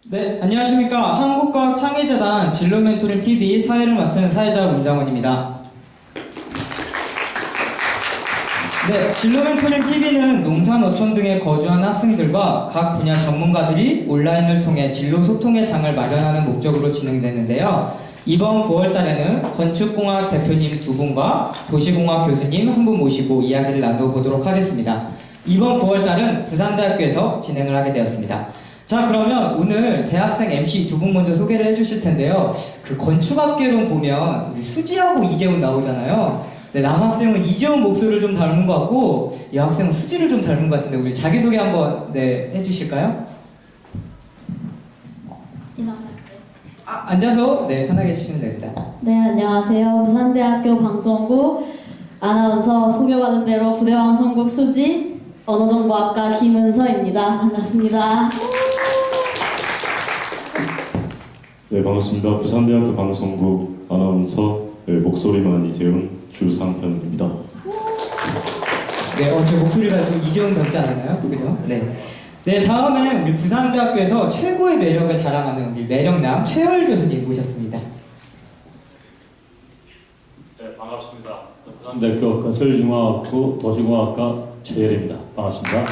네, 안녕하십니까. 한국과학창의재단 진로멘토링TV 사회를 맡은 사회자 문장원입니다. 네, 진로멘토링TV는 농사, 어촌 등에 거주하는 학생들과 각 분야 전문가들이 온라인을 통해 진로 소통의 장을 마련하는 목적으로 진행되는데요. 이번 9월 달에는 건축공학 대표님 두 분과 도시공학 교수님 한 분 모시고 이야기를 나눠보도록 하겠습니다. 이번 9월 달은 부산대학교에서 진행을 하게 되었습니다. 자, 그러면 오늘 대학생 MC 두 분 먼저 소개를 해주실 텐데요. 그 건축학개론 보면 우리 수지하고 이재훈 나오잖아요. 네, 남학생은 이재훈 목소리를 좀 닮은 것 같고 여학생은 수지를 좀 닮은 것 같은데 우리 자기소개 한번 해주실까요? 앉아서 편하게 해주시면 됩니다. 네, 안녕하세요. 부산대학교 방송국 아나운서 소개받은 대로 부대방송국 수지 언어정보학과 김은서입니다. 반갑습니다. 네, 반갑습니다. 부산대학교 방송국 아나운서 목소리만 이재훈 주상현입니다. 네, 제 목소리가 좀 이재훈 닮지 않았나요? 그죠? 네. 네, 다음에 우리 부산대학교에서 최고의 매력을 자랑하는 우리 매력남 최열 교수님 모셨습니다. 네, 반갑습니다. 부산대학교 건설융합학부 도시공학과 최열입니다. 반갑습니다.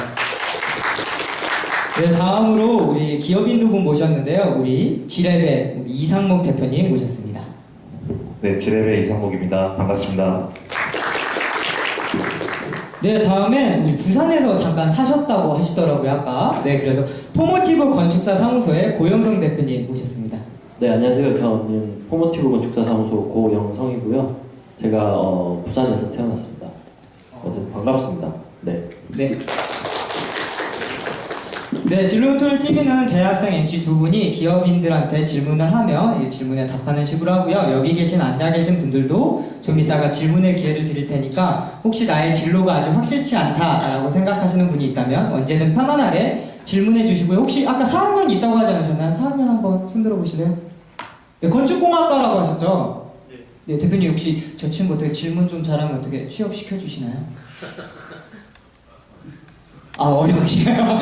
네, 다음으로 우리 기업인 두 분 모셨는데요. 우리 지레베 우리 이상목 대표님 모셨습니다. 네, 지레베 이상목입니다. 반갑습니다. 네, 다음에 우리 부산에서 잠깐 사셨다고 하시더라고요, 아까. 네, 그래서 포모티브 건축사 사무소의 고영성 대표님 모셨습니다. 네, 안녕하세요. 저는 포모티브 건축사 사무소 고영성이고요. 제가 부산에서 태어났습니다. 반갑습니다. 네. 네. 네, 진로토를 TV는 대학생 MC 두 분이 기업인들한테 질문을 하면 이 질문에 답하는 식으로 하고요. 여기 앉아 계신 분들도 좀 이따가 질문의 기회를 드릴 테니까 혹시 나의 진로가 아직 확실치 않다라고 생각하시는 분이 있다면 언제든 편안하게 질문해 주시고요. 혹시 아까 4학년 있다고 하지 않으셨나요? 4학년 한번 손 들어 보실래요? 네, 건축공학과라고 하셨죠? 네, 대표님 혹시 저 친구 어떻게 질문 좀 잘하면 어떻게 취업시켜 주시나요? 아, 어려우시나요?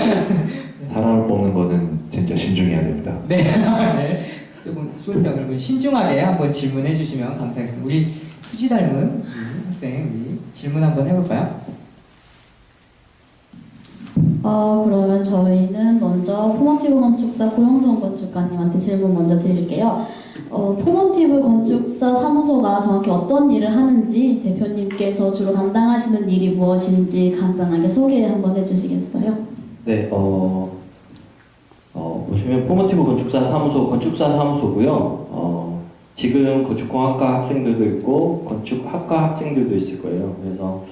사람을 뽑는 거는 진짜 신중해야 됩니다. 네. 네. 조금 쏠때 여러분 신중하게 한번 질문해 주시면 감사하겠습니다. 우리 수지 닮은 학생 우리 질문 한번 해볼까요? 그러면 저희는 먼저 포모티브 건축사 고영성 건축가님한테 질문 먼저 드릴게요. 포모티브 건축사 사무소가 정확히 어떤 일을 하는지 대표님께서 주로 담당하시는 일이 무엇인지 간단하게 소개 한번 해주시겠어요? 네, 보시면 포모티브 건축사 사무소 건축사 사무소고요. 지금 건축공학과 학생들도 있고 건축학과 학생들도 있을 거예요. 그래서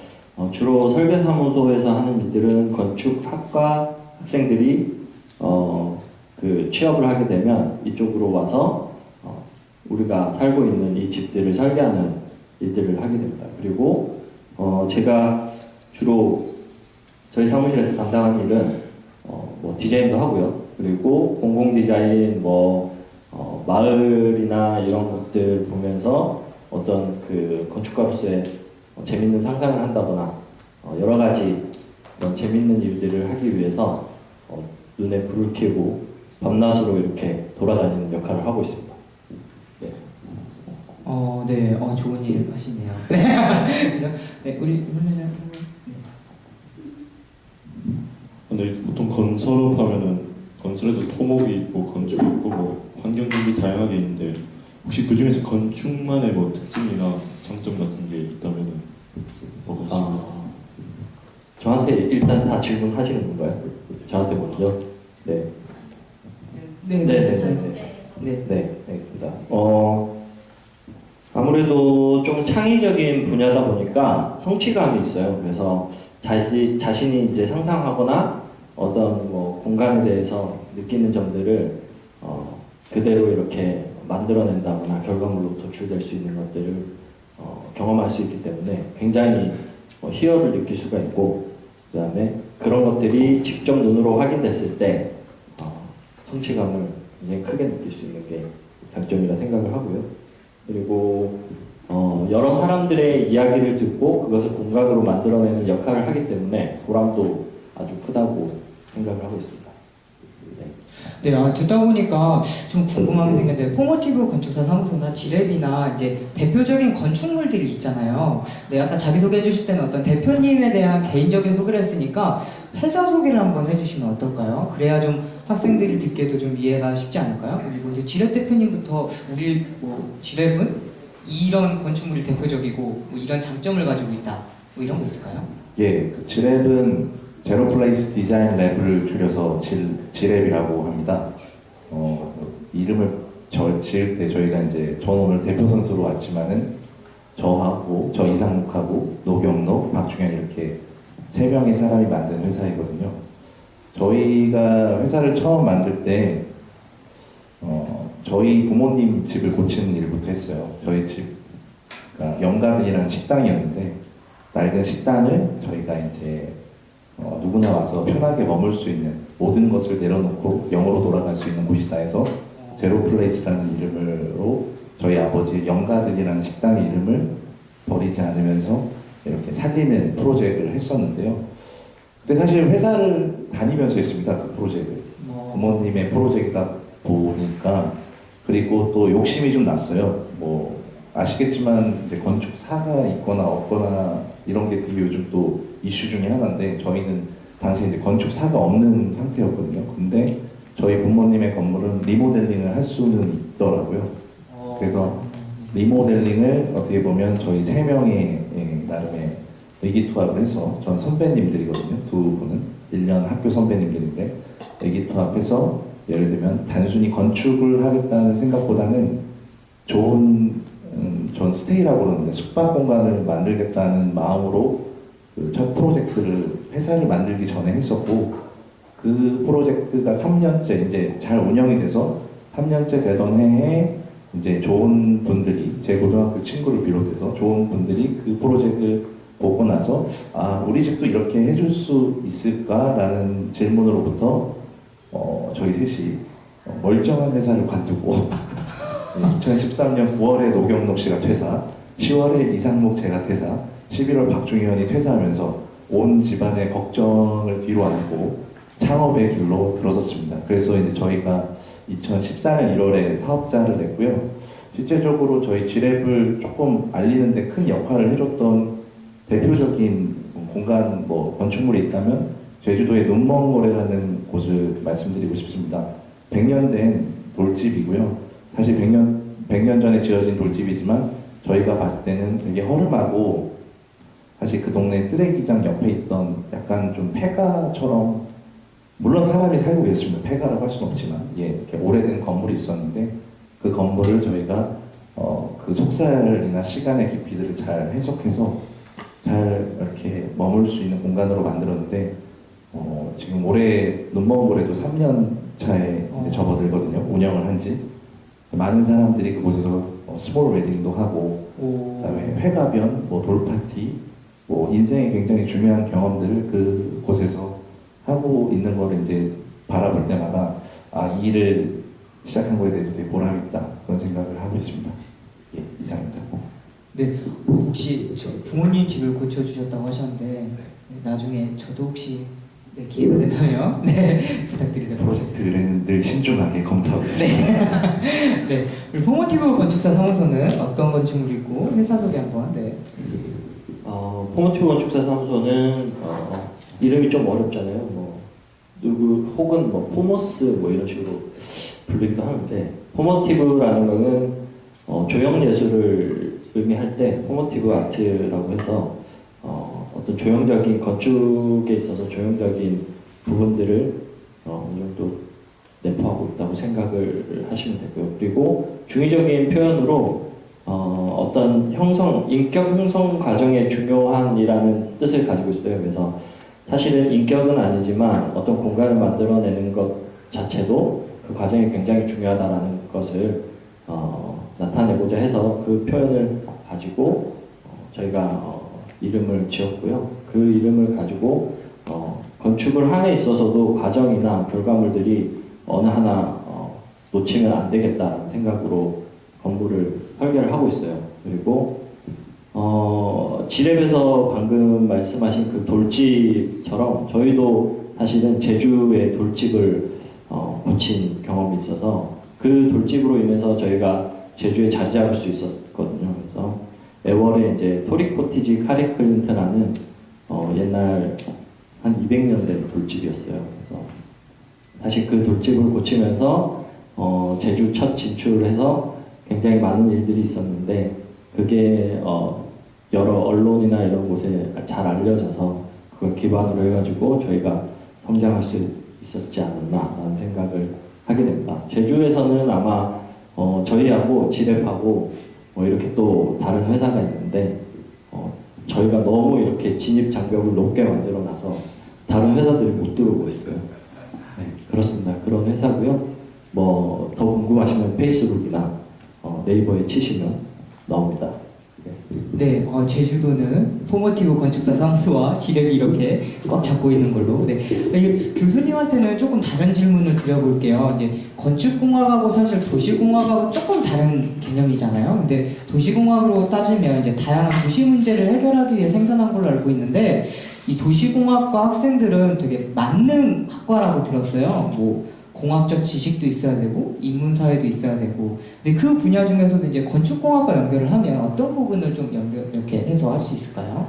주로 설계사무소에서 하는 일들은 건축학과 학생들이 그 취업을 하게 되면 이쪽으로 와서 우리가 살고 있는 이 집들을 설계하는 일들을 하게 됩니다. 그리고 제가 주로 저희 사무실에서 담당하는 일은 뭐 디자인도 하고요. 그리고 공공 디자인, 마을이나 이런 것들 보면서 어떤 그 건축가로서의 재밌는 상상을 한다거나 여러 가지 그런 재밌는 일들을 하기 위해서 눈에 불을 켜고 밤낮으로 이렇게 돌아다니는 역할을 하고 있습니다. 네. 네, 좋은 일 하시네요. 그죠? 네, 우리 그러면은 근데 보통 건설업 하면은 건설에도 토목이 있고 건축이 있고 뭐 환경 준비 다양하게 있는데 혹시 그 중에서 건축만의 뭐 특징이나 장점 같은 게 있다면은 뭐가 있을까요? 저한테 일단 다 질문하시는 건가요? 저한테 먼저? 네. 네, 알겠습니다. 아무래도 좀 창의적인 분야다 보니까 성취감이 있어요. 그래서 자신이 이제 상상하거나 어떤 뭐 공간에 대해서 느끼는 점들을 그대로 이렇게 만들어낸다거나 결과물로 도출될 수 있는 것들을 경험할 수 있기 때문에 굉장히 희열을 느낄 수가 있고, 그 다음에 그런 것들이 직접 눈으로 확인됐을 때 성취감을 굉장히 크게 느낄 수 있는 게 장점이라 생각을 하고요. 그리고 여러 사람들의 이야기를 듣고 그것을 공각으로 만들어내는 역할을 하기 때문에 보람도 아주 크다고 생각을 하고 있습니다. 네. 네, 듣다 보니까 좀 궁금한 게 생겼는데 포모티브 건축사 사무소나 지랩이나 이제 대표적인 건축물들이 있잖아요. 네, 아까 자기소개해 주실 때는 어떤 대표님에 대한 개인적인 소개를 했으니까 회사 소개를 한번 해주시면 어떨까요? 그래야 좀 학생들이 듣기에도 좀 이해가 쉽지 않을까요? 그리고 이제 지랩 대표님부터 우리 뭐 지랩은 이런 건축물이 대표적이고 뭐 이런 장점을 가지고 있다. 뭐 이런 거 있을까요? 예, 그 지랩은 제로 플레이스 디자인 랩을 줄여서 지랩이라고 합니다. 이름을 지을 때 저희가 이제 저는 오늘 대표 선수로 왔지만은 저하고 저 이상묵하고 노경록, 박중현 이렇게 세 명의 사람이 만든 회사이거든요. 저희가 회사를 처음 만들 때 저희 부모님 집을 고치는 일부터 했어요. 저희 집 그러니까 영가든이라는 식당이었는데 낡은 식당을 저희가 이제 누구나 와서 편하게 머물 수 있는 모든 것을 내려놓고 영으로 돌아갈 수 있는 곳이다 해서 제로 플레이스라는 이름으로 저희 아버지 영가든이라는 식당의 이름을 버리지 않으면서 이렇게 살리는 프로젝트를 했었는데요. 그때 사실 회사를 다니면서 했습니다. 그 프로젝트를. 부모님의 프로젝트다 보니까 그리고 또 욕심이 좀 났어요. 뭐 아시겠지만 이제 건축사가 있거나 없거나 이런 게 되게 요즘 또 이슈 중에 하나인데 저희는 당시에 이제 건축사가 없는 상태였거든요. 근데 저희 부모님의 건물은 리모델링을 할 수는 있더라고요. 그래서 리모델링을 어떻게 보면 저희 세 명의 나름의 의기투합을 해서 전 선배님들이거든요. 두 분은 1년 학교 선배님들인데 의기투합해서 예를 들면 단순히 건축을 하겠다는 생각보다는 좋은 전 스테이라고 그러는데 숙박 공간을 만들겠다는 마음으로 그 첫 프로젝트를 회사를 만들기 전에 했었고 그 프로젝트가 3년째 이제 잘 운영이 돼서 3년째 되던 해에 이제 좋은 분들이 제 고등학교 친구를 비롯해서 좋은 분들이 그 프로젝트를 보고 나서 아 우리 집도 이렇게 해줄 수 있을까라는 질문으로부터 저희 셋이 멀쩡한 회사를 관두고 2013년 9월에 노경록 씨가 퇴사, 10월에 이상목 제가 퇴사, 11월 박중현이 퇴사하면서 온 집안의 걱정을 뒤로 안고 창업의 길로 들어섰습니다. 그래서 이제 저희가 2014년 1월에 사업자를 냈고요. 실제적으로 저희 지랩을 조금 알리는데 큰 역할을 해줬던 대표적인 공간 건축물이 있다면 제주도의 눈먼고래라는 곳을 말씀드리고 싶습니다. 100년 된 돌집이고요. 사실 100년 전에 지어진 돌집이지만 저희가 봤을 때는 되게 허름하고 사실 그 동네 쓰레기장 옆에 있던 약간 좀 폐가처럼 물론 사람이 살고 계셨습니다. 폐가라고 할 수는 없지만 이렇게 오래된 건물이 있었는데 그 건물을 저희가 그 속살이나 시간의 깊이들을 잘 해석해서 잘 이렇게 머물 수 있는 공간으로 만들었는데 지금 올해 눈먼고래도 3년 차에 이제 접어들거든요. 운영을 한지 많은 사람들이 그곳에서 스몰 웨딩도 하고 그다음에 회가변, 돌파티, 인생에 굉장히 중요한 경험들을 그곳에서 하고 있는 거를 이제 바라볼 때마다 이 일을 시작한 거에 대해서 되게 보람있다 그런 생각을 하고 있습니다. 예, 이상입니다. 네, 혹시 저 부모님 집을 고쳐주셨다고 하셨는데 나중에 저도 혹시 기회가 된다면 부탁드리도록 하겠습니다. 프로젝트는 늘 신중하게 검토하고 있습니다. 네, 우리 포모티브 건축사 사무소는 어떤 건축물이고 회사 소개 한번 부탁드립니다. 포모티브 건축사 사무소는 이름이 좀 어렵잖아요. 누구 혹은 포머스 이런 식으로 불리기도 하는데 포모티브라는 거는 조형 예술을 의미할 때 포모티브 아트라고 해서 어떤 조형적인 건축에 있어서 조형적인 부분들을 어느 정도 내포하고 있다고 생각을 하시면 되고요. 그리고 중의적인 표현으로 어떤 인격 형성 과정의 중요한이라는 뜻을 가지고 있어요. 그래서 사실은 인격은 아니지만 어떤 공간을 만들어내는 것 자체도 그 과정이 굉장히 중요하다는 것을 나타내고자 해서 그 표현을 가지고 저희가 이름을 지었고요. 그 이름을 가지고 건축을 함에 있어서도 과정이나 결과물들이 어느 하나 놓치면 안 되겠다는 생각으로 건물을 설계를 하고 있어요. 그리고 지랩에서 방금 말씀하신 그 돌집처럼 저희도 사실은 제주의 돌집을 고친 경험이 있어서 그 돌집으로 인해서 저희가 제주에 자리 잡을 수 있었거든요. 그래서 애월에 이제 토리 코티지 카리 클린트라는 옛날 한 200년 된 돌집이었어요. 그래서 다시 그 돌집을 고치면서 제주 첫 진출을 해서 굉장히 많은 일들이 있었는데 그게 여러 언론이나 이런 곳에 잘 알려져서 그걸 기반으로 해가지고 저희가 성장할 수 있었지 않았나라는 생각을 하게 됩니다. 제주에서는 아마 저희하고 지랩하고 이렇게 또 다른 회사가 있는데 저희가 너무 이렇게 진입 장벽을 높게 만들어놔서 다른 회사들이 못 들어오고 있어요. 네, 그렇습니다. 그런 회사고요. 뭐 더 궁금하시면 페이스북이나 네이버에 치시면 나옵니다. 네, 제주도는 포모티브 건축사 사무소와 지랩이 이렇게 꽉 잡고 있는 걸로. 네, 이게 교수님한테는 조금 다른 질문을 드려볼게요. 이제 건축공학하고 사실 도시공학하고 조금 다른 개념이잖아요. 근데 도시공학으로 따지면 이제 다양한 도시 문제를 해결하기 위해 생겨난 걸로 알고 있는데 이 도시공학과 학생들은 되게 만능 학과라고 들었어요. 뭐 공학적 지식도 있어야 되고 인문사회도 있어야 되고. 근데 그 분야 중에서도 이제 건축공학과 연결을 하면 어떤 부분을 좀 이렇게 해서 할 수 있을까요?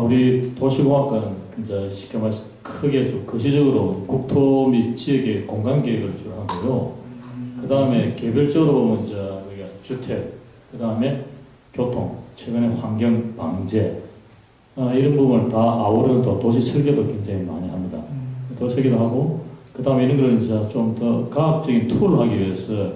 우리 도시공학과는 이제 쉽게 말해서 크게 좀 거시적으로 국토 및 지역의 공간 계획을 주로 하고요. 그 다음에 개별적으로 보면 이제 우리가 주택, 그 다음에 교통, 최근에 환경 방제 이런 부분을 다 아우르는 또 도시 설계도 굉장히 많이 합니다. 도시 설계도 하고 그 다음에 이런 걸 이제 좀 더 과학적인 툴을 하기 위해서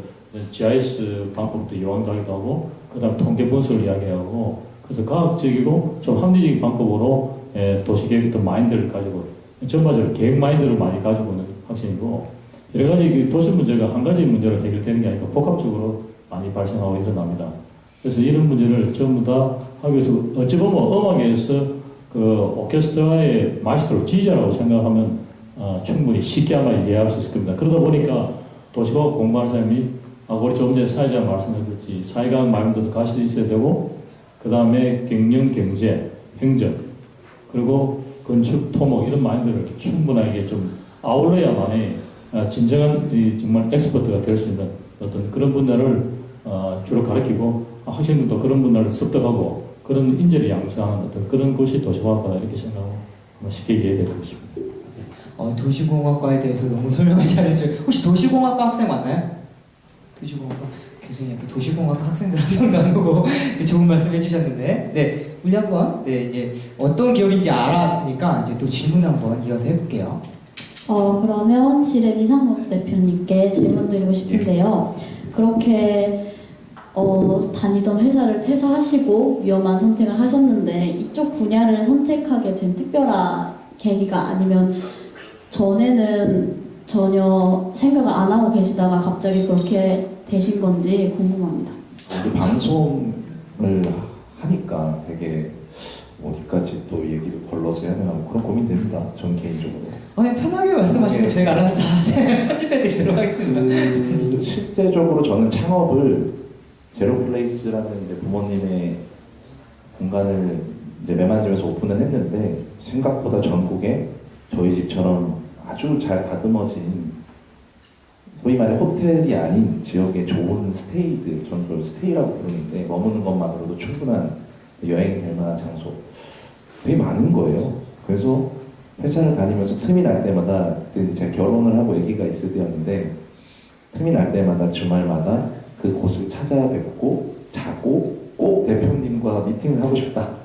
GIS 방법도 이용하기도 하고, 그 다음 통계 분석을 이야기하고, 그래서 과학적이고 좀 합리적인 방법으로 도시계획 마인드를 가지고, 전반적으로 계획 마인드를 많이 가지고 있는 학생이고, 여러 가지 도시 문제가 한 가지 문제로 해결되는 게 아니라 복합적으로 많이 발생하고 일어납니다. 그래서 이런 문제를 전부 다 하기 위해서 어찌 보면 음악에서 그 오케스트라의 마이스트로 지휘자라고 생각하면 충분히 쉽게 아마 이해할 수 있을 겁니다. 그러다 보니까 도시공학 공부하는 사람이 우리 조금 전에 사회자 말씀하셨듯이 사회과학 마인드도 같이 있어야 되고, 그 다음에 경영, 경제, 행정, 그리고 건축, 토목 이런 마인드를 충분하게 좀 아울러야만이 진정한 정말 엑스퍼트가 될 수 있는 어떤 그런 분야를 주로 가르치고 학생들도 그런 분야를 습득하고 그런 인재를 양성하는 어떤 그런 것이 도시공학과다 이렇게 생각하고 쉽게 이해될 것 같습니다. 도시공학과에 대해서 너무 설명을 잘해줘요. 혹시 도시공학과 학생 맞나요? 도시공학과 교수님 이렇게 도시공학과 학생들 한 명도 안 오고 좋은 말씀 해주셨는데, 네, 우리 한번 이제 어떤 기업인지 알았으니까 이제 또 질문 한번 이어서 해볼게요. 그러면 지랩 이상록 대표님께 질문 드리고 싶은데요. 그렇게 다니던 회사를 퇴사하시고 위험한 선택을 하셨는데 이쪽 분야를 선택하게 된 특별한 계기가, 아니면 전에는 전혀 생각을 안 하고 계시다가 갑자기 그렇게 되신 건지 궁금합니다. 이 방송을 하니까 되게 어디까지 또 얘기를 걸러서 해야 되나 그런 고민됩니다. 전 개인적으로. 편하게 말씀하시면 저희가 알아서 다 편집해드리도록 하겠습니다. 실제적으로 저는 창업을 제로플레이스라는 이제 부모님의 공간을 이제 매만지면서 오픈을 했는데, 생각보다 전국에 저희 집처럼 아주 잘 다듬어진 소위 말해 호텔이 아닌 지역의 좋은 스테이들, 저는 그걸 스테이라고 부르는데 머무는 것만으로도 충분한 여행이 될 만한 장소 되게 많은 거예요. 그래서 회사를 다니면서 틈이 날 때마다, 그때 제가 결혼을 하고 아기가 있을 때였는데 틈이 날 때마다 주말마다 그 곳을 찾아뵙고 자고 꼭 대표님과 미팅을 하고 싶다.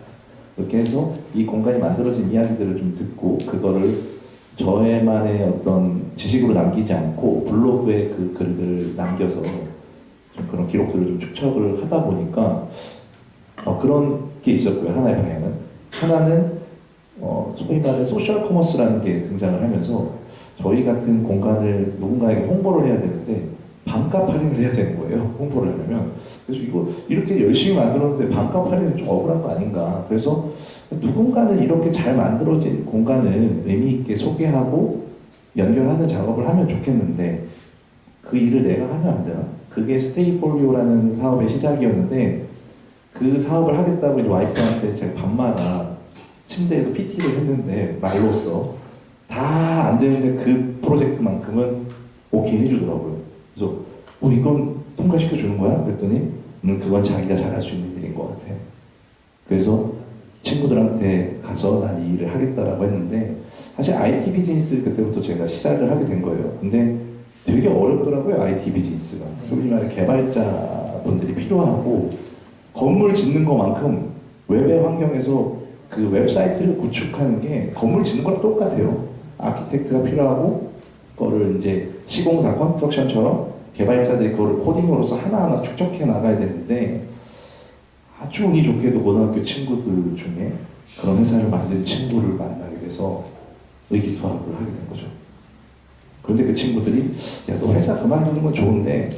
이렇게 해서 이 공간이 만들어진 이야기들을 좀 듣고 그거를 저의만의 어떤 지식으로 남기지 않고 블로그에 그 글들을 남겨서 좀 그런 기록들을 좀 축적을 하다 보니까 그런 게 있었고요. 하나의 방향은. 하나는 소위 말해 소셜 커머스라는 게 등장을 하면서 저희 같은 공간을 누군가에게 홍보를 해야 되는데 반값 할인을 해야 되는 거예요. 홍보를 하려면. 그래서 이거 이렇게 열심히 만들었는데 반값 할인은 좀 억울한 거 아닌가. 그래서 누군가는 이렇게 잘 만들어진 공간을 의미 있게 소개하고 연결하는 작업을 하면 좋겠는데 그 일을 내가 하면 안 되나? 그게 스테이폴리오라는 사업의 시작이었는데, 그 사업을 하겠다고 이제 와이프한테 제가 밤마다 침대에서 PT를 했는데 말로써 다 안 되는데 그 프로젝트만큼은 오케이 해주더라고요. 그래서 이건 통과시켜 주는 거야? 그랬더니 그건 자기가 잘할 수 있는 일인 것 같아. 그래서 친구들한테 가서 난 이 일을 하겠다라고 했는데 사실 IT 비즈니스 그때부터 제가 시작을 하게 된 거예요. 근데 되게 어렵더라고요, IT 비즈니스가. 소위 말해 개발자분들이 필요하고 건물 짓는 것만큼 웹의 환경에서 그 웹사이트를 구축하는 게 건물 짓는 거랑 똑같아요. 아키텍트가 필요하고 그거를 이제 시공사 컨스트럭션처럼 개발자들이 그거를 코딩으로서 하나하나 축적해 나가야 되는데 아주 운이 좋게도 고등학교 친구들 중에 그런 회사를 만든 친구를 만나게 돼서 의기투합을 하게 된 거죠. 그런데 그 친구들이 야, 너 회사 그만두는 건 좋은데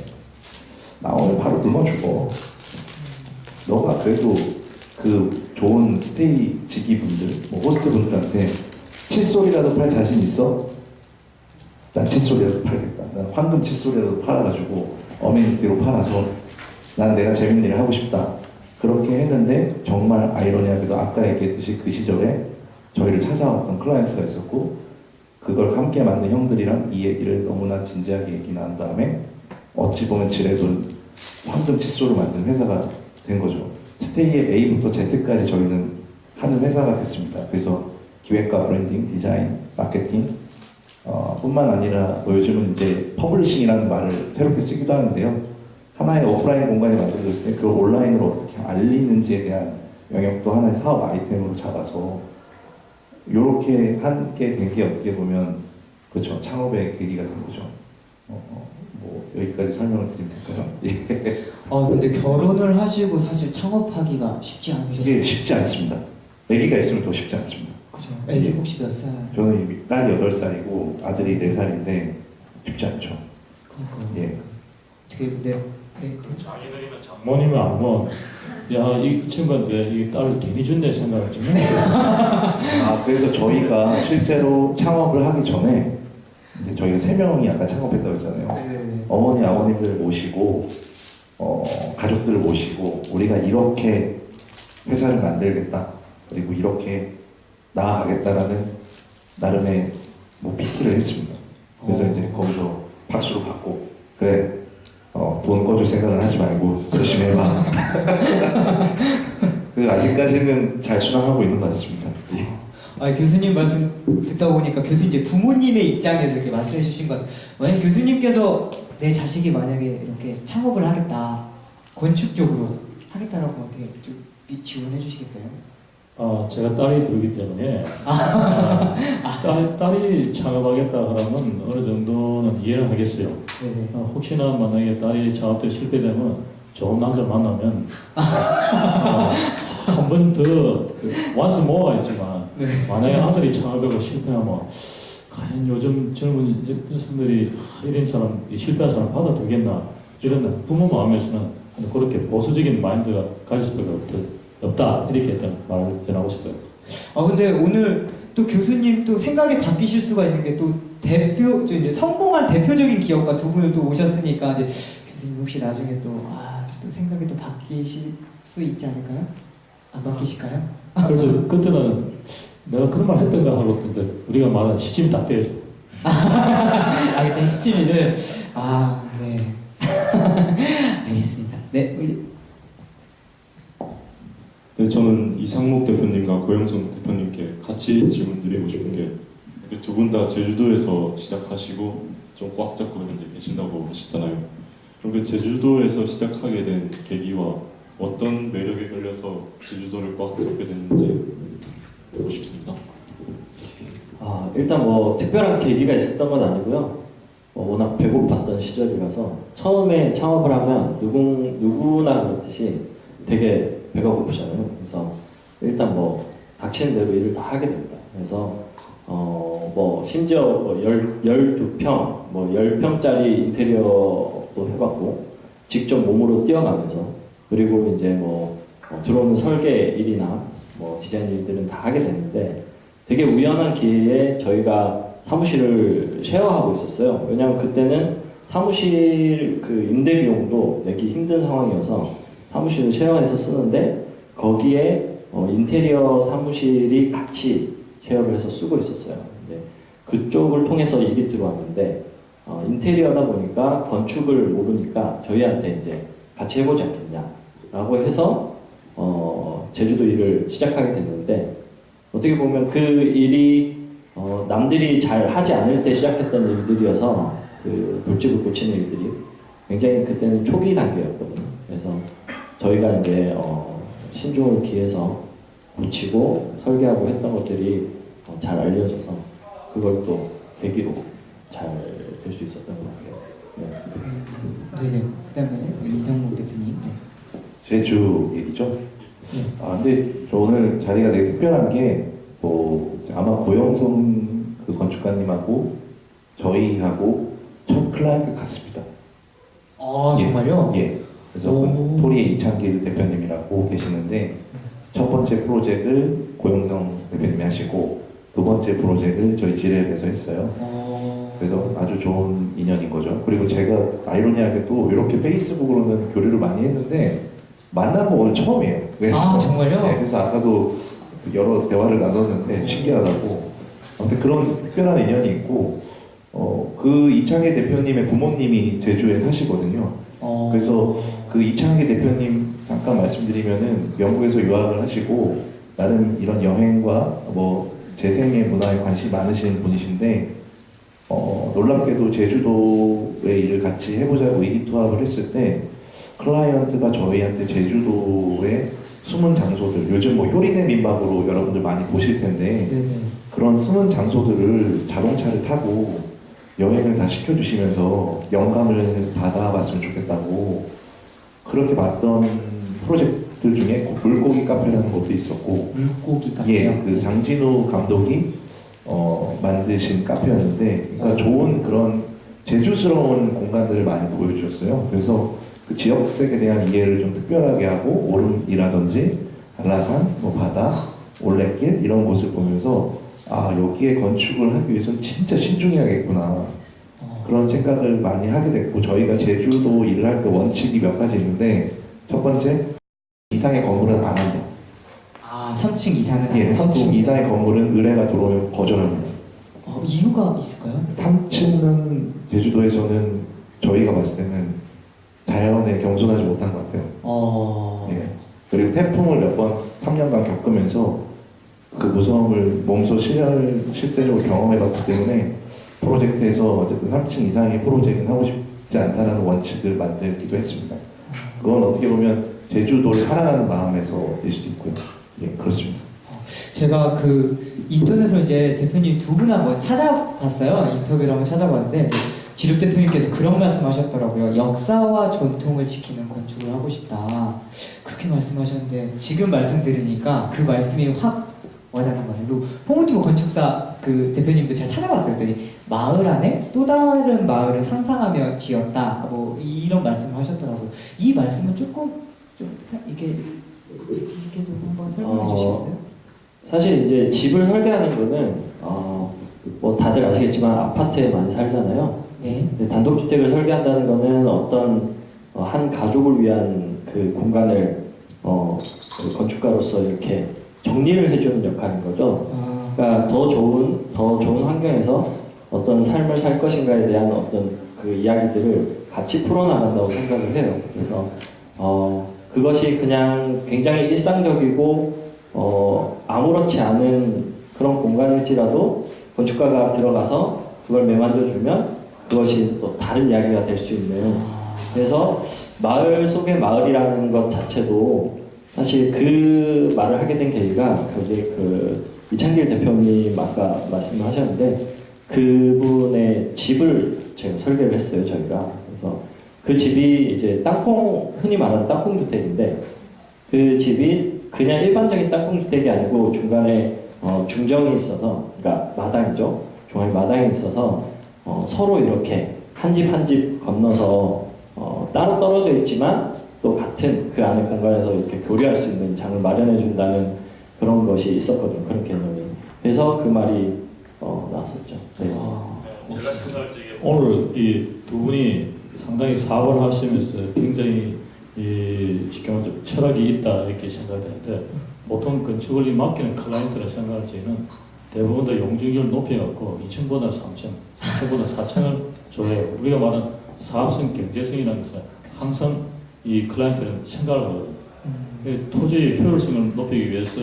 나 오늘 바로 굶어 죽어. 너가 그래도 그 좋은 스테이 지기분들, 뭐 호스트 분들한테 칫솔이라도 팔 자신 있어? 난 칫솔이라도 팔겠다. 난 황금 칫솔이라도 팔아가지고 어메니티로 팔아서 난 내가 재밌는 일을 하고 싶다. 그렇게 했는데 정말 아이러니하게도 아까 얘기했듯이 그 시절에 저희를 찾아왔던 클라이언트가 있었고 그걸 함께 만든 형들이랑 이 얘기를 너무나 진지하게 얘기 나눈 다음에 어찌 보면 지랩은 황금 칫솔을 만든 회사가 된 거죠. 스테이의 A부터 Z까지 저희는 하는 회사가 됐습니다. 그래서 기획과 브랜딩, 디자인, 마케팅 뿐만 아니라 뭐 요즘은 이제 퍼블리싱이라는 말을 새롭게 쓰기도 하는데요. 하나의 오프라인 공간이 만들어졌을 때 그걸 온라인으로 어떻게 알리는지에 대한 영역도 하나의 사업 아이템으로 잡아서 이렇게 함께 된 게 어떻게 보면 그렇죠, 창업의 계기가 된 거죠. 뭐 여기까지 설명을 드리면 될까요? 예. 근데 결혼을 하시고 사실 창업하기가 쉽지 않으셨어요? 이게 쉽지 않습니다. 아기가 있으면 더 쉽지 않습니다. 그죠. 애기 혹시 몇 살? 저는 이미 딸 8살이고 아들이 4살인데 쉽지 않죠. 그러니까요. 예. 어떻게 네. 자기들이면 장모님은 안모 야이 친구한테 이 딸을 괜히 준대 생각을 좀 해. 그래서 저희가 실제로 창업을 하기 전에 이제 저희가 3명이 아까 창업했다고 했잖아요. 네. 어머니, 아버님들 모시고 가족들을 모시고 우리가 이렇게 회사를 만들겠다. 그리고 이렇게 나아가겠다라는 나름의 뭐 PT를 했습니다. 그래서 이제 거기서 박수를 받고 그래 돈 꺼줄 생각은 하지 말고 열심히 해봐. 그래서 아직까지는 잘 순항하고 있는 것 같습니다. 교수님 말씀 듣다 보니까 교수님 이제 부모님의 입장에서 이렇게 말씀해 주신 것 같아요. 만약 교수님께서 내 자식이 만약에 이렇게 창업을 하겠다, 건축 쪽으로 하겠다라고 어떻게 좀 지원해 주시겠어요? 제가 딸이 둘이기 때문에 딸이 창업하겠다 그러면 어느 정도는 이해를 하겠어요. 네네. 혹시나 만약에 딸이 창업에 실패되면 좋은 남자 만나면 한 번 더 once more 했지만 네. 만약에 아들이 창업하고 실패하면 과연 요즘 젊은 여성들이 이런 사람 실패한 사람 받아두겠나 이런 부모 마음에서는 그렇게 보수적인 마인드가 가질 수밖에 없다 이렇게 일단 말을 전하고 싶어요. 근데 오늘 또 교수님 또 생각이 바뀌실 수가 있는 게 또 이제 성공한 대표적인 기업가 두 분을 또 오셨으니까 이제 교수님 혹시 나중에 또 생각이 또 바뀌실 수 있지 않을까요? 안 바뀌실까요? 그래서 그때는 내가 그런 말 했던가 하고 근데 우리가 말하는 시침이 딱 빼야죠. 그때 시치미를 네. 알겠습니다. 네, 우리 네, 저는 이상목 대표님과 고영성 대표님께 같이 질문드리고 싶은 게 두 분 다 제주도에서 시작하시고 좀 꽉 잡고 현재 계신다고 하시잖아요. 그럼 그 제주도에서 시작하게 된 계기와 어떤 매력에 걸려서 제주도를 꽉 잡게 됐는지 듣고 싶습니다. 일단 뭐 특별한 계기가 있었던 건 아니고요. 워낙 배고팠던 시절이라서 처음에 창업을 하면 누구나 그렇듯이 되게 배가 고프잖아요. 그래서 일단 뭐 닥치는 대로 일을 다 하게 됩니다. 그래서 뭐 심지어 12평, 10평짜리 인테리어도 해봤고 직접 몸으로 뛰어가면서 그리고 이제 들어오는 설계 일이나 디자인 일들은 다 하게 됐는데 되게 우연한 기회에 저희가 사무실을 쉐어하고 있었어요. 왜냐하면 그때는 사무실 그 임대 비용도 내기 힘든 상황이어서 사무실을 쉐어해서 쓰는데 거기에 인테리어 사무실이 같이 쉐어를 해서 쓰고 있었어요. 그쪽을 통해서 일이 들어왔는데 인테리어다 보니까 건축을 모르니까 저희한테 이제 같이 해보지 않겠냐라고 해서 제주도 일을 시작하게 됐는데 어떻게 보면 그 일이 남들이 잘 하지 않을 때 시작했던 일들이어서 그 돌집을 고치는 일들이 굉장히 그때는 초기 단계였거든요. 그래서 저희가 이제 신중을 기해서 고치고 설계하고 했던 것들이 잘 알려져서 그걸 또 계기로 잘 될 수 있었던 것 같아요. 네. 네네. 그다음에 이정국 대표님. 네. 제주 얘기죠. 근데 저 오늘 자리가 되게 특별한 게 아마 고영성 그 건축가님하고 저희하고 첫 클라이언트 같습니다. 아 정말요? 예. 그래서 오. 토리의 이창길 대표님이라고 계시는데 첫 번째 프로젝트를 고영성 대표님이 하시고 두 번째 프로젝트를 저희 지뢰에서 했어요. 그래서 아주 좋은 인연인 거죠. 그리고 제가 아이러니하게도 이렇게 페이스북으로는 교류를 많이 했는데 만난 거 오늘 처음이에요. 그래서, 아 정말요? 네, 그래서 아까도 여러 대화를 나눴는데 신기하다고. 아무튼 그런 특별한 인연이 있고 그 이창길 대표님의 부모님이 제주에 사시거든요. 그래서 그 이창길 대표님 잠깐 말씀드리면은 영국에서 유학을 하시고 나름 이런 여행과 뭐 재생의 문화에 관심이 많으신 분이신데 놀랍게도 제주도의 일을 같이 해보자고 의기투합을 했을 때 클라이언트가 저희한테 제주도의 숨은 장소들, 요즘 뭐 효리네 민박으로 여러분들 많이 보실 텐데 네네. 그런 숨은 장소들을 자동차를 타고 여행을 다 시켜주시면서 영감을 받아봤으면 좋겠다고 그렇게 봤던 프로젝트들 중에 물고기 카페라는 것도 있었고 물고기 카페요? 예, 그 장진우 감독이 만드신 카페였는데 그러니까 좋은 그런 제주스러운 공간들을 많이 보여주셨어요. 그래서 그 지역색에 대한 이해를 좀 특별하게 하고 오름이라든지 한라산, 뭐 바다, 올레길 이런 곳을 보면서 여기에 건축을 하기 위해서는 진짜 신중해야겠구나 그런 생각을 많이 하게 됐고 저희가 제주도 일을 할 때 원칙이 몇 가지 있는데 첫 번째 이상의 건물은 안 한다. 3층 이상은 안 예, 하시고 3층 이상의 건물은 의뢰가 들어오면 거절합니다. 이유가 있을까요? 3층은 제주도에서는 저희가 봤을 때는 자연에 겸손하지 못한 것 같아요. 예. 그리고 태풍을 몇 번 3년간 겪으면서 그 무서움을 몸소 실제적으로 경험해봤기 때문에 프로젝트에서 어쨌든 3층 이상의 프로젝트는 하고 싶지 않다는 원칙을 만들기도 했습니다. 그건 어떻게 보면 제주도를 사랑하는 마음에서 될 수도 있고요. 예, 그렇습니다. 제가 그 인터넷으로 이제 대표님 두 분 한번 찾아봤어요. 인터뷰를 한번 찾아봤는데 지룹 대표님께서 그런 말씀하셨더라고요. 역사와 전통을 지키는 건축을 하고 싶다. 그렇게 말씀하셨는데 지금 말씀 들으니까 그 말씀이 확 와닿는 거예요. 그리고 포모티브 건축사 그 대표님도 제가 찾아봤어요. 그랬더니 마을 안에 또 다른 마을을 상상하며 지었다. 뭐 이런 말씀을 하셨더라고요. 이 말씀은 조금 좀 이게 좀 한번 설명해 주시겠어요? 사실 이제 집을 설계하는 거는 뭐 다들 아시겠지만 아파트에 많이 살잖아요. 네. 근데 단독주택을 설계한다는 거는 어떤 한 가족을 위한 그 공간을 그 건축가로서 이렇게 정리를 해주는 역할인 거죠. 그러니까 더 좋은 환경에서 어떤 삶을 살 것인가에 대한 어떤 그 이야기들을 같이 풀어나간다고 생각을 해요. 그래서 그것이 그냥 굉장히 일상적이고 아무렇지 않은 그런 공간일지라도 건축가가 들어가서 그걸 매만져주면 그것이 또 다른 이야기가 될 수 있는. 그래서 마을 속의 마을이라는 것 자체도 사실 그 말을 하게 된 계기가 그 이창길 대표님 아까 말씀을 하셨는데 그분의 집을 제가 설계를 했어요, 저희가. 그래서 그 집이 이제 흔히 말하는 땅콩 주택인데 그 집이 그냥 일반적인 땅콩 주택이 아니고 중간에 중정이 있어서, 그러니까 마당이죠. 중앙에 마당이 있어서 서로 이렇게 한 집 한 집 건너서 따로 떨어져 있지만 또 같은 그 안에 공간에서 이렇게 교류할 수 있는 장을 마련해 준다는 그런 것이 있었거든요. 그런 개념이. 그래서 그 말이 나왔었죠. 네. 제가 생각할 때 오늘 이 두 분이 상당히 사업을 하시면서 굉장히 쉽게 말해서 철학이 있다 이렇게 생각되는데 보통 건축을 맡기는 클라이언트라 생각할 때는 대부분 다 용적률을 높여갖고 2층보다 3층, 3층보다 4층을 좋아요. 우리가 말하는 사업성 경제성이라는 것은 항상 이 클라이언트는 생각을 하거든요. 토지의 효율성을 높이기 위해서,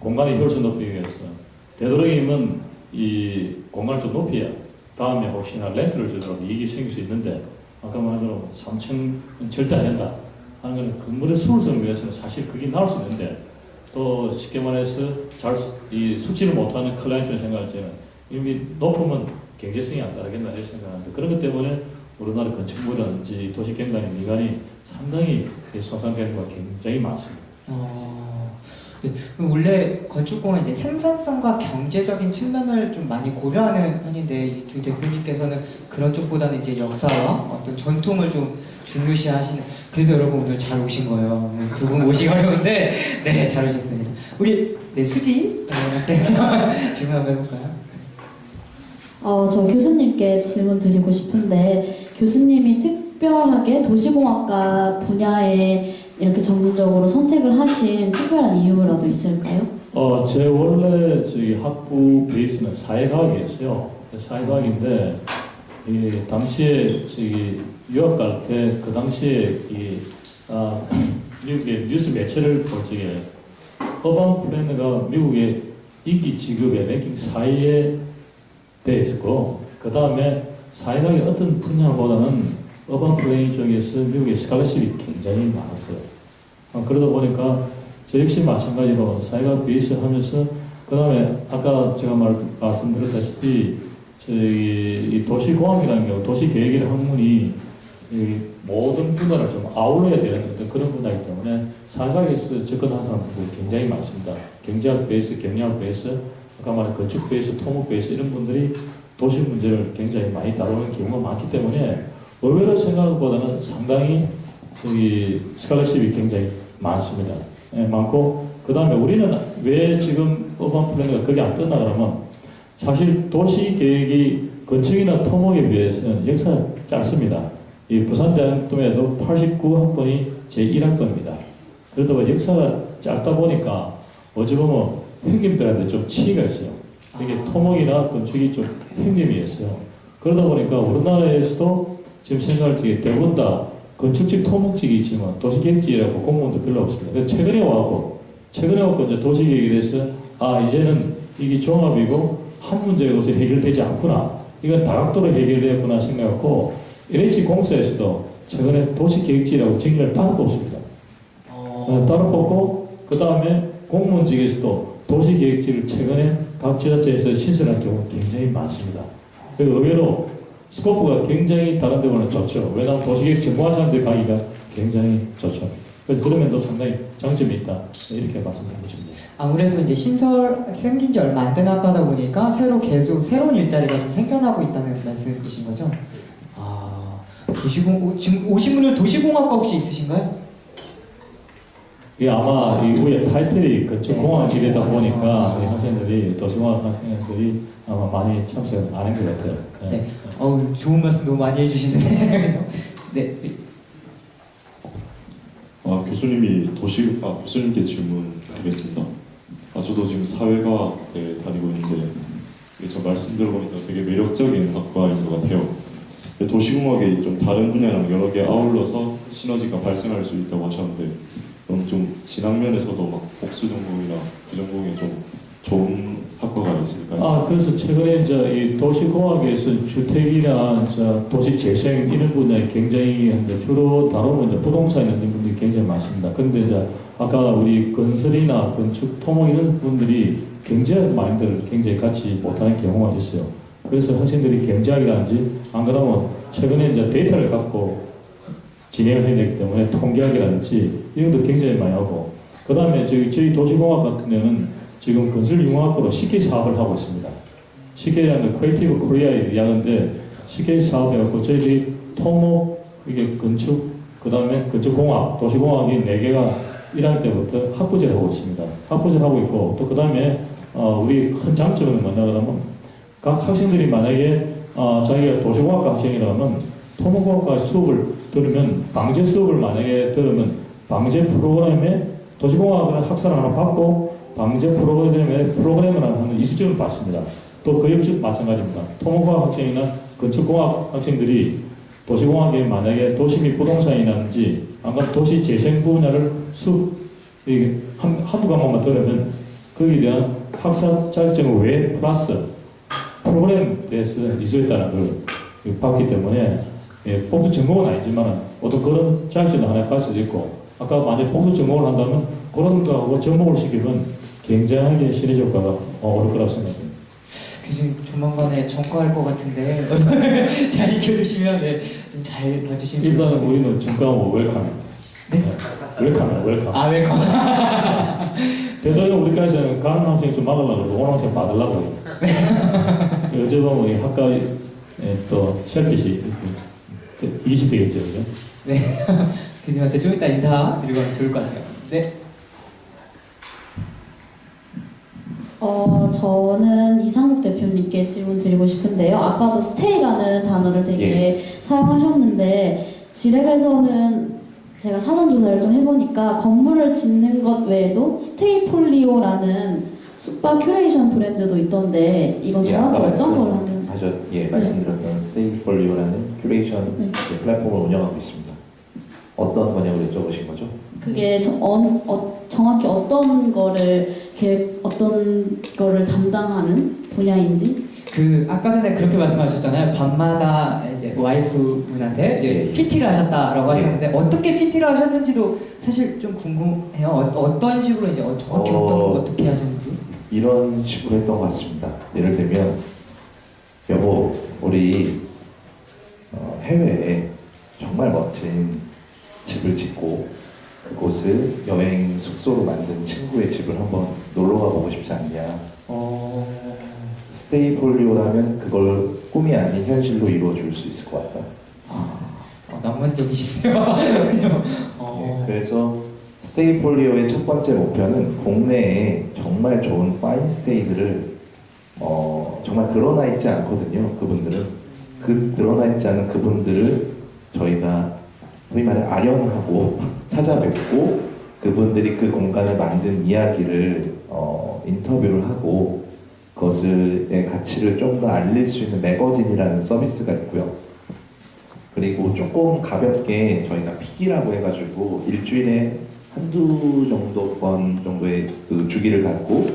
공간의 효율성을 높이기 위해서 되도록이면 이 공간을 좀 높여야 다음에 혹시나 렌트를 주더라도 이익이 생길 수 있는데, 아까 말한 대로 3층은 절대 안 된다 하는 것은 건물의 수월성을 위해서는 사실 그게 나올 수 있는데, 또 쉽게 말해서 이 숙지를 못하는 클라이언트의 생각할 때는 이미 높으면 경제성이 안 따르겠나 이렇게 생각하는데, 그런 것 때문에 우리나라 건축물이라든지 도시경관의 미관이 상당히 손상되는 경우가 굉장히 많습니다. 네. 그럼 원래 건축공은 이제 생산성과 경제적인 측면을 좀 많이 고려하는 편인데, 이 두 대표님께서는 그런 쪽보다는 이제 역사와 어떤 전통을 좀 중요시하시는, 그래서 여러분 오늘 잘 오신 거예요. 두 분 오시기 어려운데 네, 잘 오셨습니다. 우리 수지 질문 한번 해볼까요? 저 교수님께 질문 드리고 싶은데, 교수님이 특별하게 도시공학과 분야에 이렇게 전문적으로 선택을 하신 특별한 이유라도 있을까요? 제 원래 저기 학부 베이스는 사회과학이었어요. 사회과학인데 이 당시에 저기 유학 갈 때 그 당시에 미국의 뉴스 매체를 볼 적에 어반 플래너가 미국의 인기 지급의 랭킹 4위에 돼 있었고, 그 다음에 사회과학의 어떤 분야보다는 어반 플래닝 쪽에서 미국의 스칼러십이 굉장히 많았어요. 그러다 보니까 저 역시 마찬가지로 사회과학 베이스 하면서, 그 다음에 아까 제가 말씀드렸다시피 이 도시공학이라는 경우 도시계획이라는 학문이 이 모든 분야를 좀 아울러야 되는 어떤 그런 분야이기 때문에 사회과학에서 접근하는 사람들이 굉장히 많습니다. 경제학 베이스, 경영학 베이스, 아까 말한 건축 베이스, 토목 베이스 이런 분들이 도시 문제를 굉장히 많이 다루는 경우가 많기 때문에 의외로 생각보다는 상당히 스칼러십이 굉장히 많습니다. 많고, 그 다음에 우리는 왜 지금 어반 플래너가 거기 안 떴나 그러면, 사실 도시 계획이 건축이나 토목에 비해서는 역사가 짧습니다. 이 부산대학교에도 89학번이 제1학번입니다. 그러다 보니 역사가 짧다 보니까 어찌 보면 형님들한테 좀 치이가 있어요. 이게 토목이나 건축이 좀 형님이 있어요. 그러다 보니까 우리나라에서도 지금 생각할 적에 대부분 다 건축직, 토목직이 있지만 도시계획직이라고 공무원도 별로 없습니다. 그래서 최근에 와서 이제 도시계획에 대해서 이제는 이게 종합이고 한 문제로서 해결되지 않구나, 이건 다각도로 해결되었구나 생각하고 LH 공사에서도 최근에 도시계획직이라고 정의를 따로 뽑습니다. 따로 뽑고, 그 다음에 공무원직에서도 도시계획직을 최근에 각 지자체에서 신설한 경우가 굉장히 많습니다. 의외로 스코프가 굉장히 다른 데보다는 좋죠. 왜냐하면 도시계획 전공한 사람들 가기가 굉장히 좋죠. 그래서 그런 면도 상당히 장점이 있다, 이렇게 말씀드리고 싶습니다. 아무래도 이제 신설 생긴 지 얼마 안 된 학과다 보니까 계속 새로운 일자리가 좀 생겨나고 있다는 말씀이신 거죠? 지금 오신 분들 도시공학과 혹시 있으신가요? 이게 아마 이 위에 타이틀이 건축공학이다 보니까 우리 학생들이, 도시공학 학생들이 아마 많이 참석을 안 한 것 같아요. 네. 좋은 말씀 너무 많이 해주시는데. 네. 교수님께 질문드리겠습니다. 저도 지금 사회과학대 다니고 있는데, 저 말씀 들어보니까 되게 매력적인 학과인 것 같아요. 도시공학이 좀 다른 분야랑 여러 개 아울러서 시너지가 발생할 수 있다고 하셨는데, 그럼 좀 진학면에서도 막 복수 전공이나 부전공에 좀 좋은 학과가 있을까요? 그래서 최근에 이제 이 도시공학에서 주택이나 도시재생 이런 분야에 굉장히 주로 다루면 이제 부동산 있는 분들이 굉장히 많습니다. 그런데 이제 아까 우리 건설이나 건축, 토목 이런 분들이 경제학 마인드를 굉장히 갖지 못하는 경우가 있어요. 그래서 학생들이 경제학이라든지, 안 그러면 최근에 이제 데이터를 갖고 진행을 해야 되기 때문에 통계학이라든지 이런 것도 굉장히 많이 하고, 그 다음에 저희 도시공학 같은 데는 지금 건설융합으로 CK 사업을 하고 있습니다. CK라는 크리에이티브 코리아의 이야기인데, CK 사업해갖고 저희들이 토목, 이게 건축, 그 다음에 건축공학, 도시공학이 4개가 1학년 때부터 학부제를 하고 있습니다. 학부제를 하고 있고, 또 그 다음에 우리 큰 장점은 뭐냐 그러면, 각 학생들이 만약에 자기가 도시공학과 학생이라면 토목공학과 수업을 들으면, 방제 수업을 만약에 들으면 방제 프로그램에 도시공학을 학사를 하나 받고 방제 프로그램을 하는 이수점을 받습니다. 또 그 역시 마찬가지입니다. 토목공학 학생이나 건축공학 학생들이 도시공학에 만약에 도시 및 부동산이라든지 아까 도시 재생 분야를 이게 한두 과목만 들으면 거기에 대한 학사 자격증을 외 플러스 프로그램에 대해서 이수했다는 걸 봤기 때문에 예, 복수 전공은 아니지만 어떤 그런 자격증도 하나 갈 수도 있고 아까 만약에 복수 전공을 한다면 그런 거하고 접목을 시키면 굉장하게 시너지 효과가 오를 거라고 생각합니다. 교수님 조만간에 전과할 것 같은데 잘 익혀주시면 네, 좀 잘 봐주시면 좋을 것 일단은 같아요. 우리는 전과하고 웰컴입니다. 네? 웰컴이에요, 웰컴. 아 웰컴. 되도록 우리까지는 가는 학생 좀 막으려고 그러고 오는 학생 받으려고 해요. 어제 보면 이 학과에 또 셀핏이 20대겠죠, 그죠? 네. 교수님한테 좀 이따 인사드리고 가면 좋을 것 같아요. 네. 저는 이상국 대표님께 질문 드리고 싶은데요. 아까도 스테이라는 단어를 되게 사용하셨는데 지랩에서는 제가 사전 조사를 좀 해보니까 건물을 짓는 것 외에도 스테이폴리오라는 숙박 큐레이션 브랜드도 있던데 이건 정확히 어떤 걸 하는? 말씀드렸던 스테이폴리오라는 큐레이션 네. 플랫폼을 운영하고 있습니다. 어떤 거냐고 여쭤보신 거죠? 그게 정확히 어떤 거를 담당하는 분야인지? 그 아까 전에 그렇게 말씀하셨잖아요. 밤마다 이제 와이프분한테 이제 예, 예. PT를 하셨다라고 하셨는데 어떻게 PT를 하셨는지도 사실 좀 궁금해요. 어떤 식으로 이제 정확히 어떻게 하셨는지. 이런 식으로 했던 것 같습니다. 예를 들면 여보, 우리 해외에 정말 멋진 집을 짓고 그곳을 여행 숙소로 만든 친구의 집을 한번 놀러 가보고 싶지 않냐. 스테이폴리오라면 그걸 꿈이 아닌 현실로 이루어줄 수 있을 것 같다. 낭만적이시네요. 네, 그래서 스테이폴리오의 첫 번째 목표는 국내에 정말 좋은 파인 스테이들을 정말 드러나 있지 않거든요. 그분들은 드러나 있지 않은 그분들을 저희가 소위 말해 아련하고 찾아뵙고 그분들이 그 공간을 만든 이야기를 인터뷰를 하고 그것의 가치를 좀 더 알릴 수 있는 매거진이라는 서비스가 있고요. 그리고 조금 가볍게 저희가 픽이라고 해가지고 일주일에 한두 번 정도의 그 주기를 갖고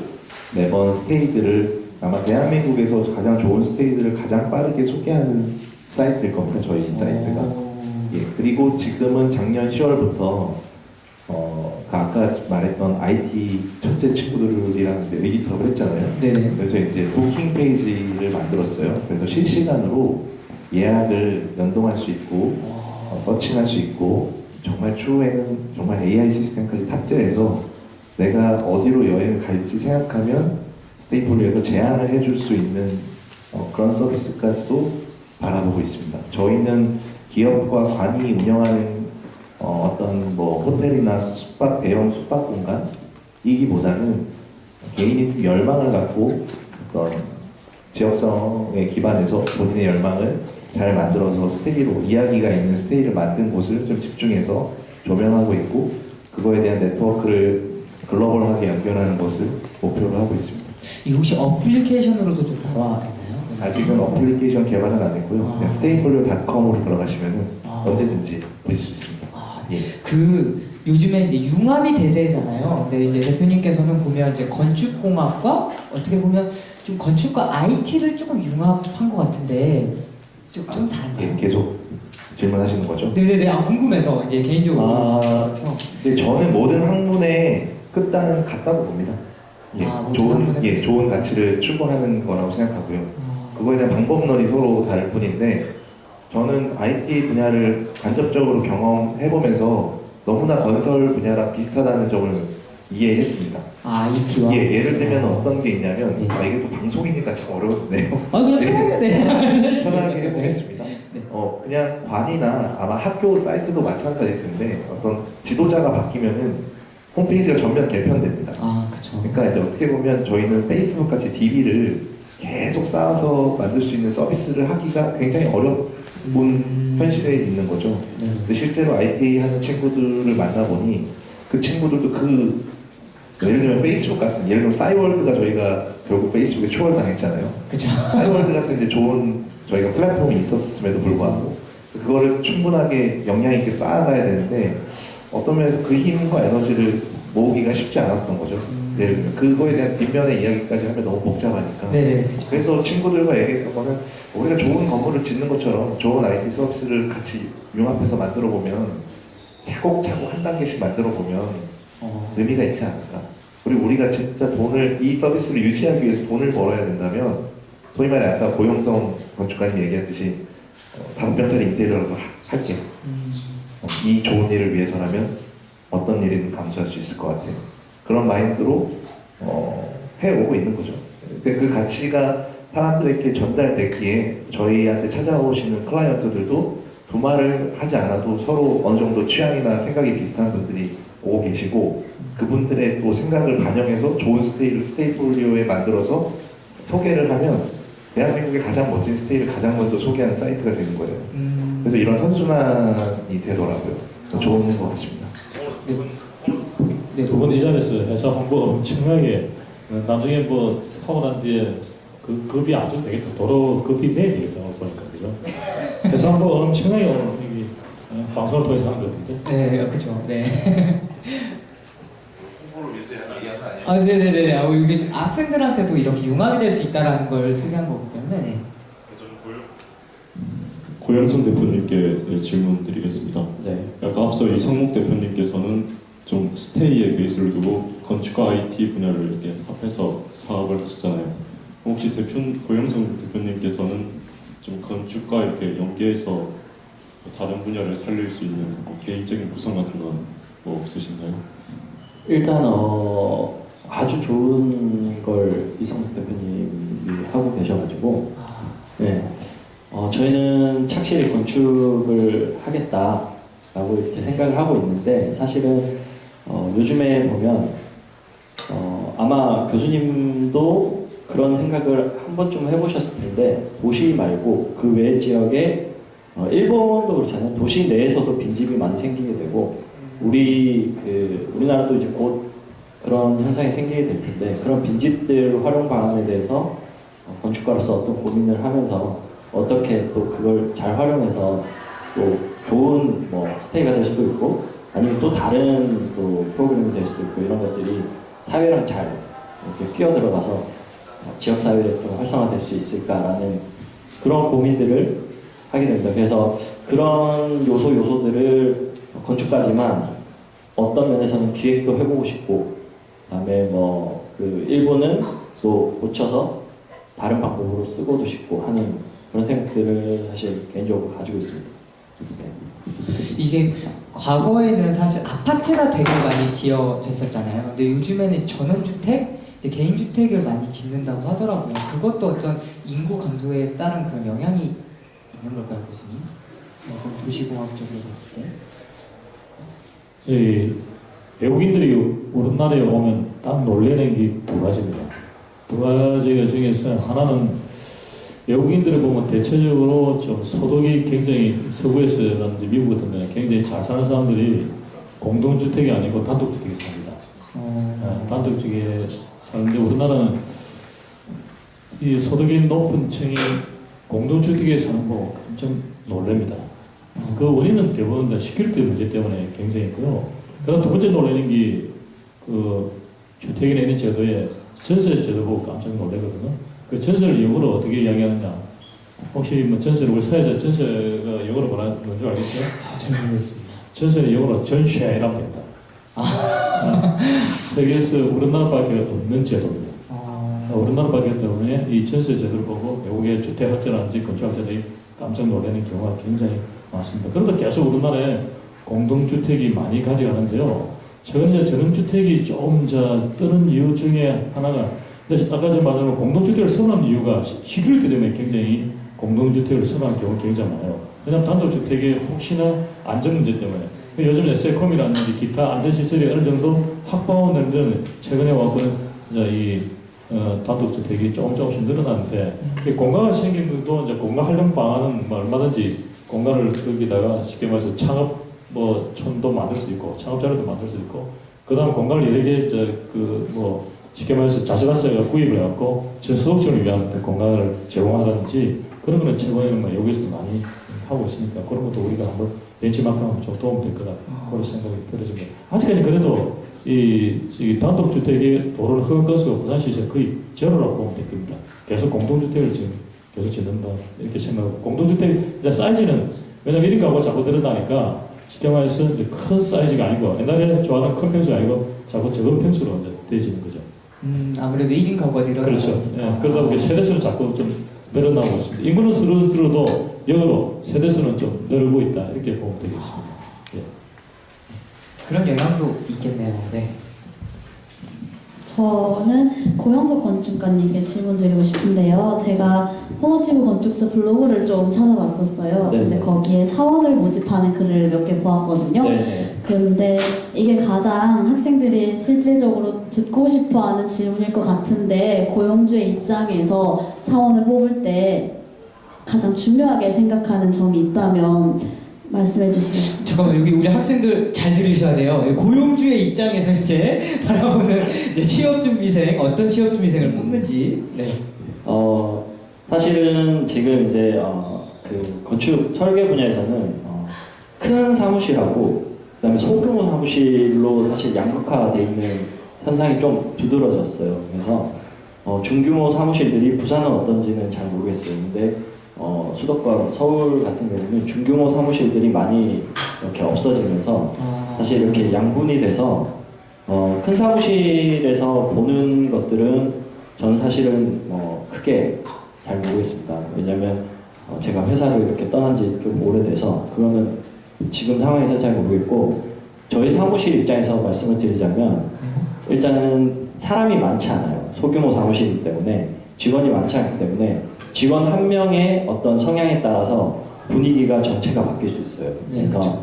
매번 스테이들을 아마 대한민국에서 가장 좋은 스테이들을 가장 빠르게 소개하는 사이트일 겁니다. 저희 사이트가. 예, 그리고 지금은 작년 10월부터 아까 말했던 IT 첫째 친구들이랑 이제 의기투합을 했잖아요. 네네. 그래서 이제 부킹 페이지를 만들었어요. 그래서 실시간으로 예약을 연동할 수 있고 서칭할 수 있고 정말 추후에는 정말 AI 시스템까지 탑재해서 내가 어디로 여행을 갈지 생각하면 스테이폴리오에서 제안을 해줄 수 있는 그런 서비스까지도 바라보고 있습니다. 저희는 기업과 관이 운영하는 어떤 뭐 호텔이나 대형 숙박 공간이기보다는 개인이 열망을 갖고 어떤 지역성에 기반해서 본인의 열망을 잘 만들어서 스테이로 이야기가 있는 스테이를 만든 곳을 좀 집중해서 조명하고 있고 그거에 대한 네트워크를 글로벌하게 연결하는 것을 목표로 하고 있습니다. 이 혹시 어플리케이션으로도 좀 나와 있나요? 아직은 어플리케이션 개발은 안 했고요. 그냥 stayfolio.com으로 들어가시면은 아. 언제든지 보실 수 있습니다. 예. 그 요즘에 이제 융합이 대세잖아요. 근데 이제 대표님께서는 보면 이제 건축공학과 어떻게 보면 좀 건축과 IT를 조금 융합한 것 같은데 좀 다른가요? 예, 계속 질문하시는 거죠? 네네네. 궁금해서 이제 개인적으로. 근데 저는 모든 학문의 끝단은 같다고 봅니다. 예, 모든 학문의 끝. 좋은 가치를 추구하는 거라고 생각하고요. 그거에 대한 방법론이 서로 다를 뿐인데 저는 IT 분야를 간접적으로 경험해보면서 너무나 건설 분야랑 비슷하다는 점을 이해했습니다. IT와. 예, 예를 들면 어떤 게 있냐면 네. 이게 또 방송이니까 참 어려운데요. 그냥 편하게 편하게 해보겠습니다. 네. 그냥 관이나 아마 학교 사이트도 마찬가지일 텐데 어떤 지도자가 바뀌면은 홈페이지가 전면 개편됩니다. 그쵸. 그러니까 이제 어떻게 보면 저희는 페이스북 같이 DB를 계속 쌓아서 만들 수 있는 서비스를 하기가 굉장히 어려운 현실에 있는 거죠. 네. 근데 실제로 IT 하는 친구들을 만나보니 그 친구들도 예를 들면 페이스북 같은 예를 들면 싸이월드가 저희가 결국 페이스북에 초월당했잖아요. 그죠? 하이월드 같은 이제 좋은 저희가 플랫폼이 있었음에도 불구하고 그거를 충분하게 영향 있게 쌓아가야 되는데 어떤 면에서 그 힘과 에너지를 모으기가 쉽지 않았던 거죠. 예를 들면 그거에 대한 뒷면의 이야기까지 하면 너무 복잡하니까. 네네, 그죠. 그래서 친구들과 얘기했던 거는 우리가 좋은 건물을 짓는 것처럼 좋은 IT 서비스를 같이 융합해서 만들어 보면 차곡차곡 한 단계씩 만들어 보면 의미가 있지 않을까. 그리고 우리가 진짜 이 서비스를 유지하기 위해서 돈을 벌어야 된다면 소위 말해 아까 고용성 건축가님 얘기했듯이 5병짜리 인테리어라도 할게. 이 좋은 일을 위해서라면 어떤 일이든 감수할 수 있을 것 같아요. 그런 마인드로 해오고 있는 거죠. 근데 그 가치가 사람들에게 전달됐기에 저희한테 찾아오시는 클라이언트들도 두말을 하지 않아도 서로 어느 정도 취향이나 생각이 비슷한 분들이 오고 계시고 그분들의 또 생각을 반영해서 좋은 스테이트폴리오에 만들어서 소개를 하면 대한민국의 가장 멋진 스테이를 가장 먼저 소개하는 사이트가 되는 거예요. 그래서 이런 선순환이 되더라고요. 좋은 것 같습니다. 네, 두 분 이 자리에서 회사 홍보 엄청나게 나중에 뭐 하고 난 뒤에 그 급이 아주 되겠다. 도로 급이 돼야 되겠다. 보니까 그죠? 회사 홍보 엄청나게 오늘 여기 방송을 통해서 하는 것 같은데. 네, 그죠. 네. 홍보를 위해서 얘기한 거 아니에요? 아, 네네네. 이게 학생들한테도 이렇게 융합이 될 수 있다라는 걸 소개한 거기 때문에. 네. 고영성 대표님께 질문 드리겠습니다. 네. 아까 앞서 이상목 대표님께서는 좀 스테이에 베이스를 두고 건축과 IT 분야를 이렇게 합해서 사업을 하셨잖아요. 혹시 고영성 대표님께서는 좀 건축과 이렇게 연계해서 다른 분야를 살릴 수 있는 개인적인 구상 같은 건 뭐 없으신가요? 일단 아주 좋은 걸 이상목 대표님이 하고 계셔가지고 네. 저희는 착실히 건축을 하겠다라고 이렇게 생각을 하고 있는데 사실은 요즘에 보면 아마 교수님도 그런 생각을 한 번쯤 해보셨을 텐데 도시 말고 그 외 지역에 일본도 그렇잖아요. 도시 내에서도 빈집이 많이 생기게 되고 우리나라도 이제 곧 그런 현상이 생기게 될 텐데 그런 빈집들 활용 방안에 대해서 건축가로서 어떤 고민을 하면서 어떻게 또 그걸 잘 활용해서 또 좋은 뭐 스테이가 될 수도 있고 아니면 또 다른 또 프로그램이 될 수도 있고 이런 것들이 사회랑 잘 이렇게 끼어들어가서 지역 사회에 좀 활성화될 수 있을까라는 그런 고민들을 하게 됩니다. 그래서 그런 요소들을 건축까지만 어떤 면에서는 기획도 해보고 싶고 그다음에 뭐 그 일부는 또 고쳐서 다른 방법으로 쓰고도 싶고 하는 그런 생각들을 사실 개인적으로 가지고 있습니다. 네. 이게 과거에는 사실 아파트가 되게 많이 지어졌었잖아요. 근데 요즘에는 전원주택, 이제 개인주택을 많이 짓는다고 하더라고요. 그것도 어떤 인구 감소에 따른 그런 영향이 있는 걸까요, 교수님? 어떤 도시공학적으로 봤을 때? 저희 외국인들이 우리나라에 오면 딱 놀래는 게 두 가지입니다. 두 가지가 중에서 하나는 외국인들을 보면 대체적으로 좀 소득이 굉장히 서구에서라든지 미국 같은 데는 굉장히 잘 사는 사람들이 공동주택이 아니고 단독주택에 삽니다. 단독주택에 사는데 우리나라는 이 소득이 높은 층이 공동주택에 사는 거 좀 놀랍니다. 그 원인은 대부분 시큐리티 문제 때문에 굉장히 있고요. 그다음 두 번째 놀라는 게 그 주택에 내는 제도에 전세 제도 보고 깜짝 놀라거든요. 그 전세를 영어로 어떻게 이야기하느냐? 혹시 뭐 전세를 우리 사회자 전세가 영어로 뭐라는 줄 알겠어요? 잘 모르겠습니다. 전세는 영어로 전쉐이라고 합니다. 세계에서 우리나라밖에 없는 제도입니다. 우리나라밖에 없기 때문에 이 전세 제도를 보고 외국의 주택학자라든지 건축학자들이 깜짝 놀라는 경우가 굉장히 많습니다. 그런데 계속 우리나라에 공동주택이 많이 가져가는데요. 최근에 전원주택이 조금 뜨는 이유 중에 하나가 아까 전 말한 공동주택을 선호하는 이유가 시큐리티 때문에 굉장히 공동주택을 선호하는 경우가 굉장히 많아요. 왜냐하면 단독주택이 혹시나 안전 문제 때문에 요즘에 세콤이라든지 기타 안전시설이 어느 정도 확보하는 데는 최근에 와서는 이 단독주택이 조금씩 늘어나는데 공간을 생긴 것도 이제 공간 활용 방안은 뭐 얼마든지 공간을 거기다가 쉽게 말해서 창업 촌도 만들 수 있고 창업 자료도 만들 수 있고 그다음 공간을 여러 개 쉽게 말해서 자주단체가 구입을 해갖고 저소득층을 위한 어떤 공간을 제공하든지 그런 거는 최고위원과 여기서도 많이 하고 있으니까 그런 것도 우리가 한번 벤치마크하면 좀 도움이 될 거다 그런 생각이 들어집니다. 아직까지 그래도 이 단독주택의 도로를 허가 건수가 부산시에서 거의 제로라고 보면 됩니다. 계속 공동주택을 지금 계속 짓는다 이렇게 생각하고 공동주택 이제 사이즈는 왜냐면 1인 가구가 자꾸 늘어나니까 쉽게 말해서 이제 큰 사이즈가 아니고 옛날에 좋아하던 큰 평수가 아니고 자꾸 적은 평수로 이제 되어지는 거죠. 아무래도 1인 가구가 늘어나고 그렇죠. 예, 그러다 보니 세대수는 자꾸 좀 늘어나고 있습니다. 인구는 줄어들어도 역으로 세대수는 좀 늘고 있다 이렇게 보면 되겠습니다. 예. 그런 영향도 있겠네요. 네. 저는 고영석 건축가님께 질문 드리고 싶은데요. 제가 포모티브 건축사 블로그를 좀 찾아봤었어요. 네. 근데 거기에 사원을 모집하는 글을 몇 개 보았거든요. 네. 근데 이게 가장 학생들이 실질적으로 듣고 싶어하는 질문일 것 같은데 고용주의 입장에서 사원을 뽑을 때 가장 중요하게 생각하는 점이 있다면 말씀해 주시겠어요? 잠깐만 여기 우리 학생들 잘 들으셔야 돼요. 고용주의 입장에서 이제 바라보는 이제 취업준비생 어떤 취업준비생을 뽑는지. 네. 사실은 지금 이제 그 건축 설계 분야에서는 큰 사무실하고 그다음에 소규모 사무실로 사실 양극화되어 있는 현상이 좀 두드러졌어요. 그래서 중규모 사무실들이 부산은 어떤지는 잘 모르겠어요. 근데 수도권, 서울 같은 경우는 중규모 사무실들이 많이 이렇게 없어지면서 사실 이렇게 양분이 돼서 큰 사무실에서 보는 것들은 저는 사실은 크게 잘 모르겠습니다. 왜냐하면 제가 회사를 이렇게 떠난 지 좀 오래돼서 그거는 지금 상황에서 잘 모르겠고 저희 사무실 입장에서 말씀을 드리자면 일단은 사람이 많지 않아요. 소규모 사무실이기 때문에 직원이 많지 않기 때문에 직원 한 명의 어떤 성향에 따라서 분위기가 전체가 바뀔 수 있어요. 그러니까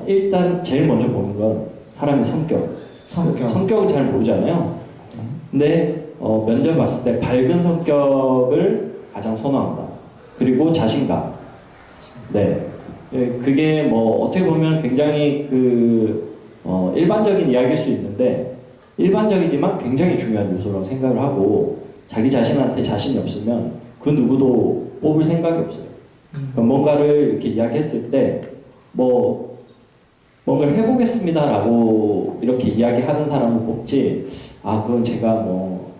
일단 제일 먼저 보는 건 사람의 성격. 성격을 잘 모르잖아요. 근데 면접 봤을 때 밝은 성격을 가장 선호한다. 그리고 자신감. 네. 그게 뭐 어떻게 보면 굉장히 일반적인 이야기일 수 있는데 일반적이지만 굉장히 중요한 요소라고 생각을 하고 자기 자신한테 자신이 없으면 그 누구도 뽑을 생각이 없어요. 그러니까 뭔가를 이렇게 이야기했을 때 뭔가를 해보겠습니다라고 이렇게 이야기하는 사람은 뽑지 그건 제가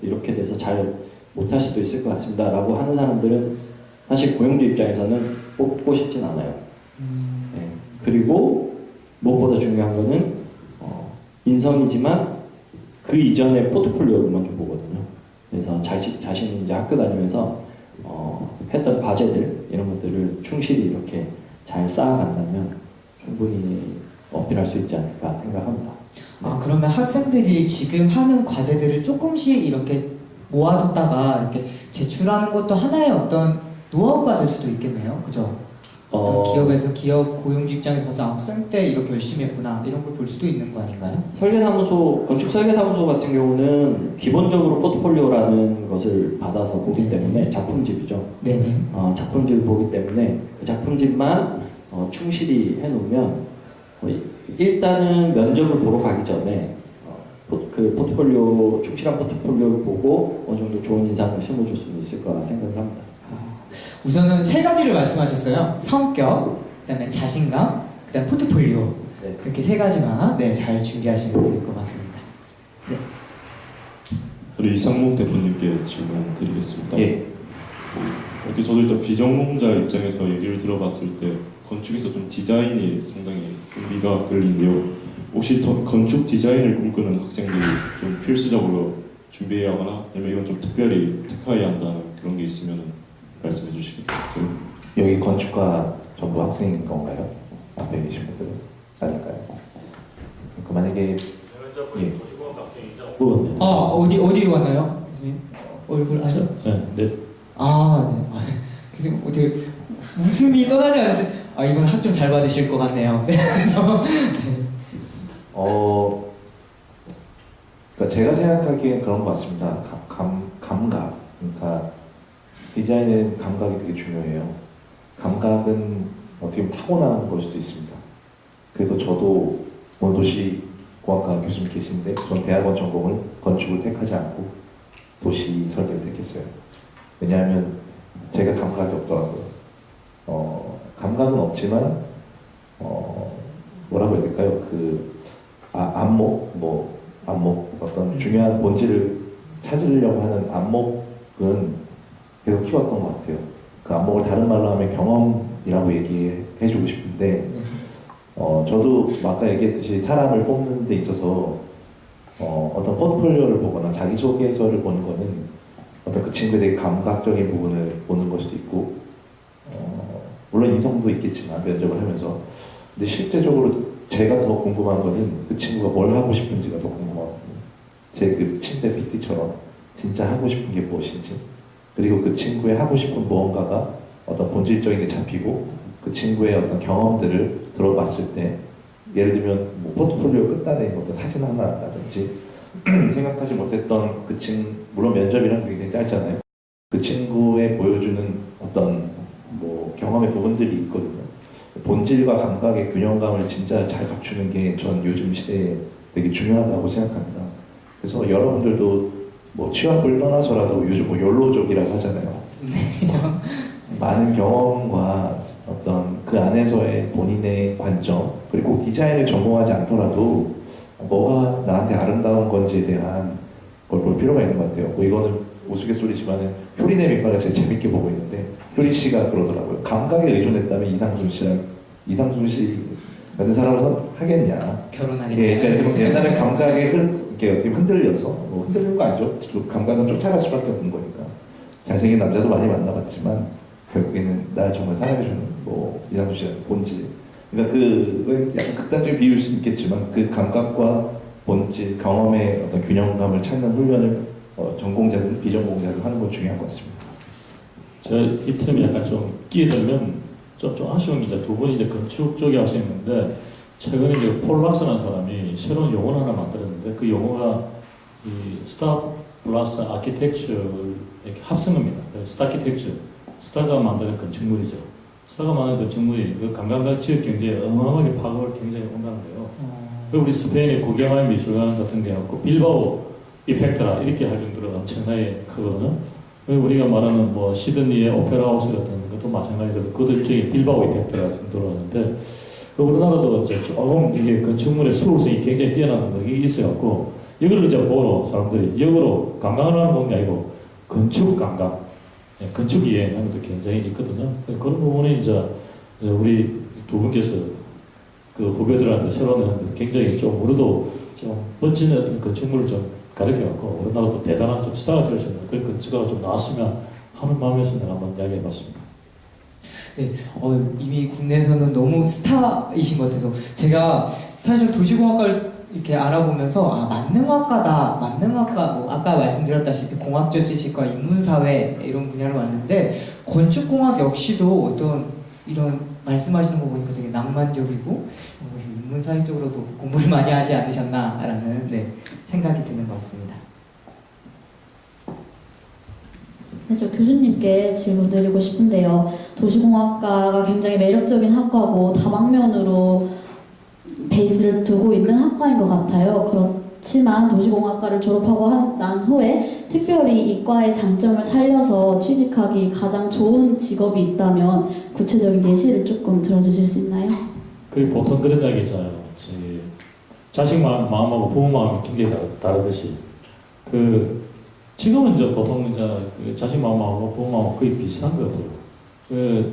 이렇게 돼서 잘 못할 수도 있을 것 같습니다라고 하는 사람들은 사실 고용주 입장에서는 뽑고 싶진 않아요. 네. 그리고 무엇보다 중요한 거는 인성이지만 그 이전에 포트폴리오를 먼저 보거든요. 그래서 자신이 이제 학교 다니면서 했던 과제들 이런 것들을 충실히 이렇게 잘 쌓아간다면 충분히 어필할 수 있지 않을까 생각합니다. 그러면 학생들이 지금 하는 과제들을 조금씩 이렇게 모아뒀다가 이렇게 제출하는 것도 하나의 어떤 노하우가 될 수도 있겠네요. 그죠? 어떤 기업에서 기업 고용주 입장에서 봐서 학생 때 이렇게 열심히 했구나 이런 걸 볼 수도 있는 거 아닌가요? 건축 설계사무소 같은 경우는 기본적으로 포트폴리오라는 것을 받아서 보기 때문에 작품집이죠. 네네. 작품집을 보기 때문에 그 작품집만 충실히 해놓으면 일단은 면접을 보러 가기 전에 그 포트폴리오 충실한 포트폴리오를 보고 어느 정도 좋은 인상을 심어줄 수는 있을 거라 생각을 합니다. 우선은 세 가지를 말씀하셨어요. 성격, 그다음에 자신감, 그다음 포트폴리오. 네. 그렇게 세 가지만 잘 준비하시면 될 것 같습니다. 네. 우리 이상목 대표님께 질문 드리겠습니다. 예. 이렇게 저도 일단 비전공자 입장에서 얘기를 들어봤을 때 건축에서 좀 디자인이 상당히 흥미가 끌리는데요. 혹시 건축 디자인을 꿈꾸는 학생들이 좀 필수적으로 준비해야 하거나 아니면 이건 좀 특별히 특화해야 한다는 그런 게 있으면 말씀해 주시겠어요? 여기 건축과 전부 학생인 건가요? 앞에 계신 분들은 아닐까요? 만약에 어디 왔나요, 교수님? 얼굴 아죠? 네. 네. 교수님 어떻게 웃음이 떠나지 않으세요? 이건 학점 잘 받으실 것 같네요. 네. 그러니까 제가 생각하기엔 그런 것 같습니다. 감각. 그러니까 디자인은 감각이 되게 중요해요. 감각은 어떻게 보면 타고나는 걸 수도 있습니다. 그래서 저도 어느 도시 공학과 교수님 계신데 전 대학원 전공을 건축을 택하지 않고 도시 설계를 택했어요. 왜냐하면 제가 감각이 없더라고요. 감각은 없지만 뭐라고 해야 될까요? 안목 어떤 중요한 본질을 찾으려고 하는 안목은 계속 키웠던 것 같아요. 그 안목을 다른 말로 하면 경험이라고 얘기해주고 싶은데 저도 아까 얘기했듯이 사람을 뽑는 데 있어서 어떤 포트폴리오를 보거나 자기소개서를 보는 거는 어떤 그 친구에 대해 감각적인 부분을 보는 걸 수도 있고 물론 이성도 있겠지만 면접을 하면서 근데 실제적으로 제가 더 궁금한 거는 그 친구가 뭘 하고 싶은지가 더 궁금하거든요. 제 그 침대 PT처럼 진짜 하고 싶은 게 무엇인지 그리고 그 친구의 하고 싶은 무언가가 어떤 본질적인 게 잡히고 그 친구의 어떤 경험들을 들어봤을 때 예를 들면 뭐 포트폴리오 끝단에 어떤 사진 하나라든지 생각하지 못했던 그 친구 물론 면접이란 게 굉장히 짧잖아요. 그 친구의 보여주는 어떤 뭐 경험의 부분들이 있거든요. 본질과 감각의 균형감을 진짜 잘 갖추는 게 전 요즘 시대에 되게 중요하다고 생각합니다. 그래서 여러분들도 뭐 취업을 떠나서라도 요즘 뭐 욜로족이라고 하잖아요. 많은 경험과 어떤 그 안에서의 본인의 관점 그리고 디자인을 전공하지 않더라도 뭐가 나한테 아름다운 건지에 대한 걸 볼 필요가 있는 것 같아요. 뭐 이거는 우스갯소리지만은 효리네 민말을 제가 재밌게 보고 있는데 효리 씨가 그러더라고요. 감각에 의존했다면 이상순 씨 같은 사람은 하겠냐? 결혼하겠다. 예, 그러니까 옛날에 감각에 이렇게 어떻게 흔들려서 뭐 흔들린 거 아니죠? 감각은 쫓아갈 수밖에 없는 거니까 잘생긴 남자도 많이 만나봤지만 결국에는 날 정말 사랑해주는 뭐 이상순 씨의 본질. 그러니까 그 약간 극단적인 비유일 수 있겠지만 그 감각과 본질, 경험의 어떤 균형감을 찾는 훈련을 전공자들, 비전공자들 하는 건 중요한 것 같습니다. 제가 이 틈에 약간 좀 끼어들면 좀 아쉬운 게 이제 두 분이 이제 건축 쪽에 하시는데 최근에 이제 폴 락스라는 사람이 새로운 용어를 하나 만들었는데 그 용어가 이 스타 플러스 아키텍처 이렇게 합성어입니다. 스타키텍처, 스타가 만드는 건축물이죠. 스타가 만드는 건축물이 그 관광과 지역 경제에 어마어마하게 파급을 굉장히 온다는데요. 그리고 우리 스페인의 구경하는 미술관 같은 데 갖고 빌바오 이펙트라 이렇게 할 정도로 엄청나게 크거든요. 우리가 말하는 뭐 시드니의 오페라 하우스 같은 것도 마찬가지로 그것도 일종의 빌바오 이펙트라 정도로 하는데 우리나라도 이제 조금 이게 건축물의 수월성이 굉장히 뛰어나는 게 있어갖고 이걸 이제 보러 사람들이 역으로 관광을 하는 게 아니고 건축 관광, 건축 이해하는 것도 굉장히 있거든요. 그런 부분이 이제 우리 두 분께서 그 후배들한테 새로운 굉장히 좀 우리도 좀 멋진 어떤 건축물을 좀 가르쳐갖고 우리나라도 대단한 좀 스타가 될 수 있는 그런 건축가가 좀 나왔으면 하는 마음에서 내가 한번 이야기해봤습니다. 네, 이미 국내에서는 너무 스타이신 것 같아서 제가 사실 도시공학과를 이렇게 알아보면서 만능학과다, 만능학과 뭐 아까 말씀드렸다시피 공학적 지식과 인문사회 이런 분야로 왔는데 건축공학 역시도 어떤 이런 말씀하시는 거 보니까 되게 낭만적이고 인문사회 쪽으로도 공부를 많이 하지 않으셨나라는 생각이 드는 것 같습니다. 네, 저 교수님께 질문 드리고 싶은데요. 도시공학과가 굉장히 매력적인 학과고 다방면으로 베이스를 두고 있는 학과인 것 같아요. 그렇지만 도시공학과를 졸업하고 난 후에 특별히 이과의 장점을 살려서 취직하기 가장 좋은 직업이 있다면 구체적인 예시를 조금 들어주실 수 있나요? 그 보통 그런 이야기 있잖아요. 자식 마음하고 부모 마음이 굉장히 다르듯이 지금은 이제 보통 이제 자식 마음하고 부모 마음하고 거의 비슷한 것 같아요.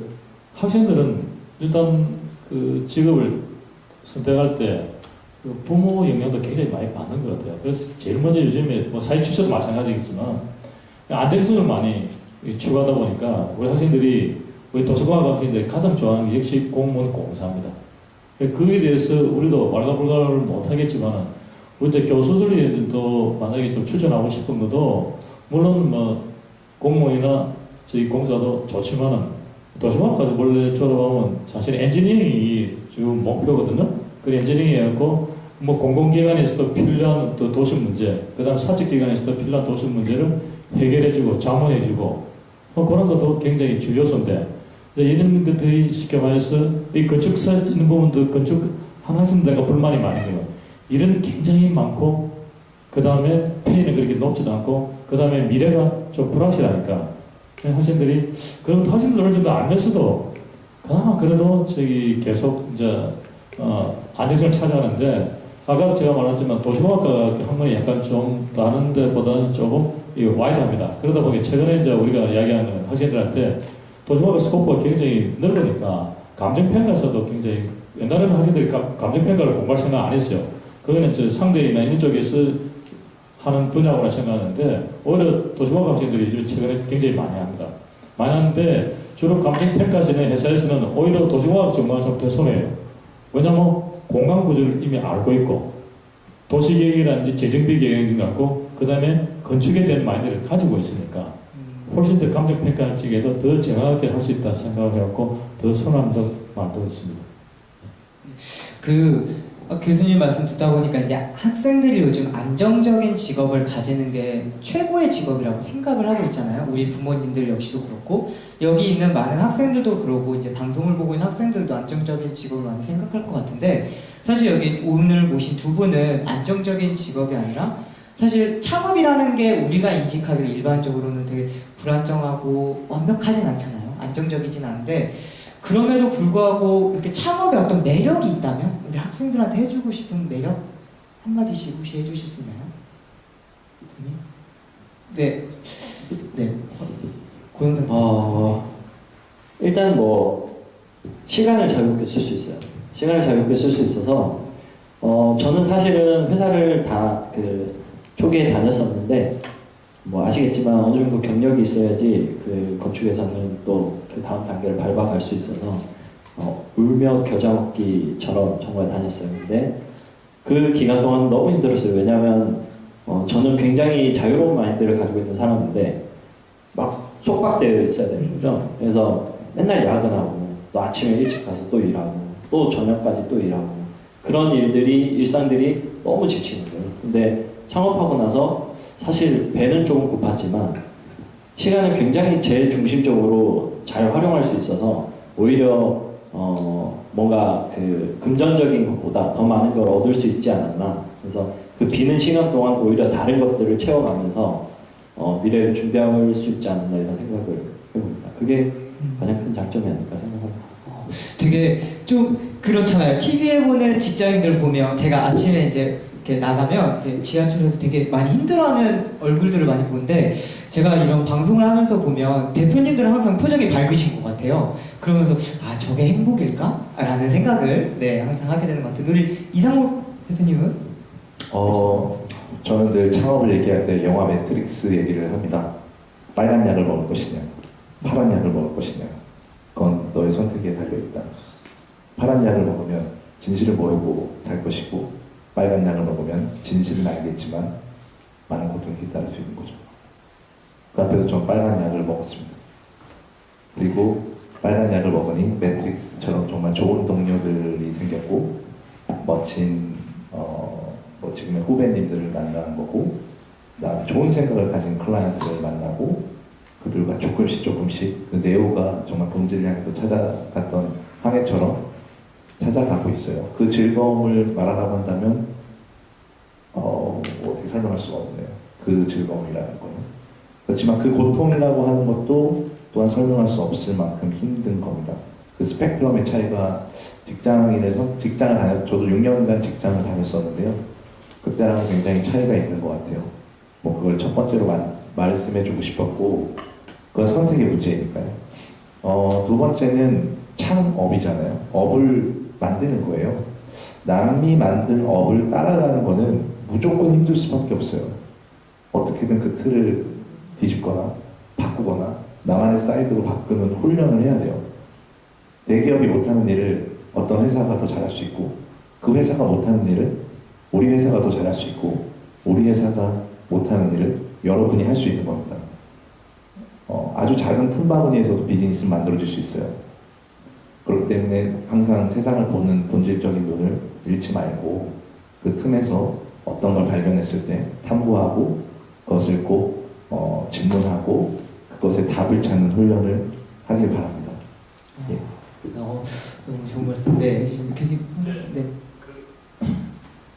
학생들은 일단 그 직업을 선택할 때 부모 영향도 굉장히 많이 받는 것 같아요. 그래서 제일 먼저 요즘에 뭐 사회 추세도 마찬가지겠지만 안정성을 많이 추구하다 보니까 우리 학생들이 우리 도시공학 학생들이 가장 좋아하는 게 역시 공무원 공사입니다. 그에 대해서 우리도 말가불가를 못하겠지만 우리 이제 교수들도 만약에 좀 추천하고 싶은 것도 물론 뭐 공무원이나 저희 공사도 좋지만은 도시공학과도 원래 졸업하면 사실 엔지니어링이 주 목표거든요. 그 엔지니어링이 해갖고 뭐 공공기관에서도 필요한 또 도시 문제, 그다음 사직기관에서도 필요한 도시 문제를 해결해주고 자문해주고 그런 것도 굉장히 주요소인데 이런 것들이 쉽게 말해서 이 건축사 있는 부분도 건축 한 학생들과 불만이 많은 거예요. 일은 굉장히 많고 그 다음에 페이는 그렇게 높지도 않고 그 다음에 미래가 좀 불확실하니까 학생들이 그럼 학생들 어느 정도 알면서도 그나마 그래도 저기 계속 이제 안정성을 찾아가는데 아까 제가 말했지만 도시공학과 학문이 약간 좀 다른 데보다는 조금 와이드합니다. 그러다 보니 최근에 이제 우리가 이야기하는 학생들한테 도시공학과 스코프가 굉장히 넓으니까 감정평가에서도 굉장히 옛날에는 학생들이 감정평가를 공부할 생각 안 했어요. 그거는 이제 상대이나 이런 쪽에서 하는 분야구나 생각하는데 오히려 도시공학 학생들이 요즘 최근에 굉장히 많이 합니다. 많이 하는데 주로 감정평가시는 회사에서는 오히려 도시공학 전공해서 더 손해요. 왜냐하면 공간 구조를 이미 알고 있고 도시계획이라든지 재정비 계획을 갖고 그 다음에 건축에 대한 마인드를 가지고 있으니까 훨씬 더 감정평가 쪽에도 더 정확하게 할 수 있다 생각을 해갖고 더 선호함도 많고 있습니다. 교수님 말씀 듣다 보니까 이제 학생들이 요즘 안정적인 직업을 가지는 게 최고의 직업이라고 생각을 하고 있잖아요. 우리 부모님들 역시도 그렇고 여기 있는 많은 학생들도 그러고 이제 방송을 보고 있는 학생들도 안정적인 직업을 많이 생각할 것 같은데 사실 여기 오늘 모신 두 분은 안정적인 직업이 아니라 사실 창업이라는 게 우리가 인식하기로 일반적으로는 되게 불안정하고 완벽하진 않잖아요. 안정적이진 않은데 그럼에도 불구하고 이렇게 창업에 어떤 매력이 있다면 우리 학생들한테 해주고 싶은 매력 한마디씩 혹시 해주실 수 있나요? 네. 고영선. 일단 뭐 시간을 자유롭게 쓸 수 있어요. 시간을 자유롭게 쓸 수 있어서 저는 사실은 회사를 다 초기에 다녔었는데 뭐 아시겠지만 어느 정도 경력이 있어야지 그 건축에서는 또 그 다음 단계를 밟아갈 수 있어서 울며 겨자 먹기처럼 정말 다녔어요. 근데 그 기간 동안 너무 힘들었어요. 왜냐하면 저는 굉장히 자유로운 마인드를 가지고 있는 사람인데 막 속박되어 있어야 되는 거죠. 그래서 맨날 야근하고 또 아침에 일찍 가서 또 일하고 또 저녁까지 또 일하고 그런 일상들이 너무 지치는 거예요. 근데 창업하고 나서 사실 배는 조금 고팠지만 시간을 굉장히 제 중심적으로 잘 활용할 수 있어서 오히려 뭔가 그 금전적인 것보다 더 많은 걸 얻을 수 있지 않았나. 그래서 그 비는 시간 동안 오히려 다른 것들을 채워가면서 미래를 준비할 수 있지 않았나 이런 생각을 해봅니다. 그게 가장 큰 장점이 아닐까 생각합니다. 되게 좀 그렇잖아요. TV에 보는 직장인들 보면 제가 아침에 이제 이렇게 나가면 이제 지하철에서 되게 많이 힘들어하는 얼굴들을 많이 보는데 제가 이런 방송을 하면서 보면 대표님들은 항상 표정이 밝으신 것 같아요. 그러면서 저게 행복일까? 라는 생각을 항상 하게 되는 것 같아요. 우리 이상욱 대표님은? 저는 늘 창업을 얘기할 때 영화 매트릭스 얘기를 합니다. 빨간 약을 먹을 것이냐, 파란 약을 먹을 것이냐. 그건 너의 선택에 달려있다. 파란 약을 먹으면 진실을 모르고 살 것이고 빨간 약을 먹으면 진실은 알겠지만 많은 고통이 뒤따를 수 있는 거죠. 그 앞에서 전 빨간 약을 먹었습니다. 그리고 빨간 약을 먹으니 매트릭스처럼 정말 좋은 동료들이 생겼고 멋진 지금의 후배님들을 만나는 거고 그다음에 좋은 생각을 가진 클라이언트를 만나고 그들과 조금씩 그 네오가 정말 본질을 향해서 찾아갔던 항해처럼 찾아가고 있어요. 그 즐거움을 말하라고 한다면 어떻게 설명할 수가 없네요. 그 즐거움이라는 거는. 그렇지만 그 고통이라고 하는 것도 또한 설명할 수 없을 만큼 힘든 겁니다. 그 스펙트럼의 차이가 직장을 다녀서 저도 6년간 직장을 다녔었는데요. 그때랑 굉장히 차이가 있는 것 같아요. 뭐 그걸 첫 번째로 말씀해주고 싶었고 그건 선택의 문제니까요. 두 번째는 창업이잖아요. 업을 만드는 거예요. 남이 만든 업을 따라가는 거는 무조건 힘들 수밖에 없어요. 어떻게든 그 틀을 뒤집거나 바꾸거나 나만의 사이드로 바꾸는 훈련을 해야 돼요. 대기업이 못하는 일을 어떤 회사가 더 잘할 수 있고 그 회사가 못하는 일을 우리 회사가 더 잘할 수 있고 우리 회사가 못하는 일을 여러분이 할 수 있는 겁니다. 아주 작은 틈바구니에서도 비즈니스를 만들어질 수 있어요. 그렇기 때문에 항상 세상을 보는 본질적인 눈을 잃지 말고 그 틈에서 어떤 걸 발견했을 때 탐구하고 그것을 꼭 질문하고 그것에 답을 찾는 훈련을 하길 바랍니다. 너무 좋은 말씀. 네, 교수님 한 말씀. 네.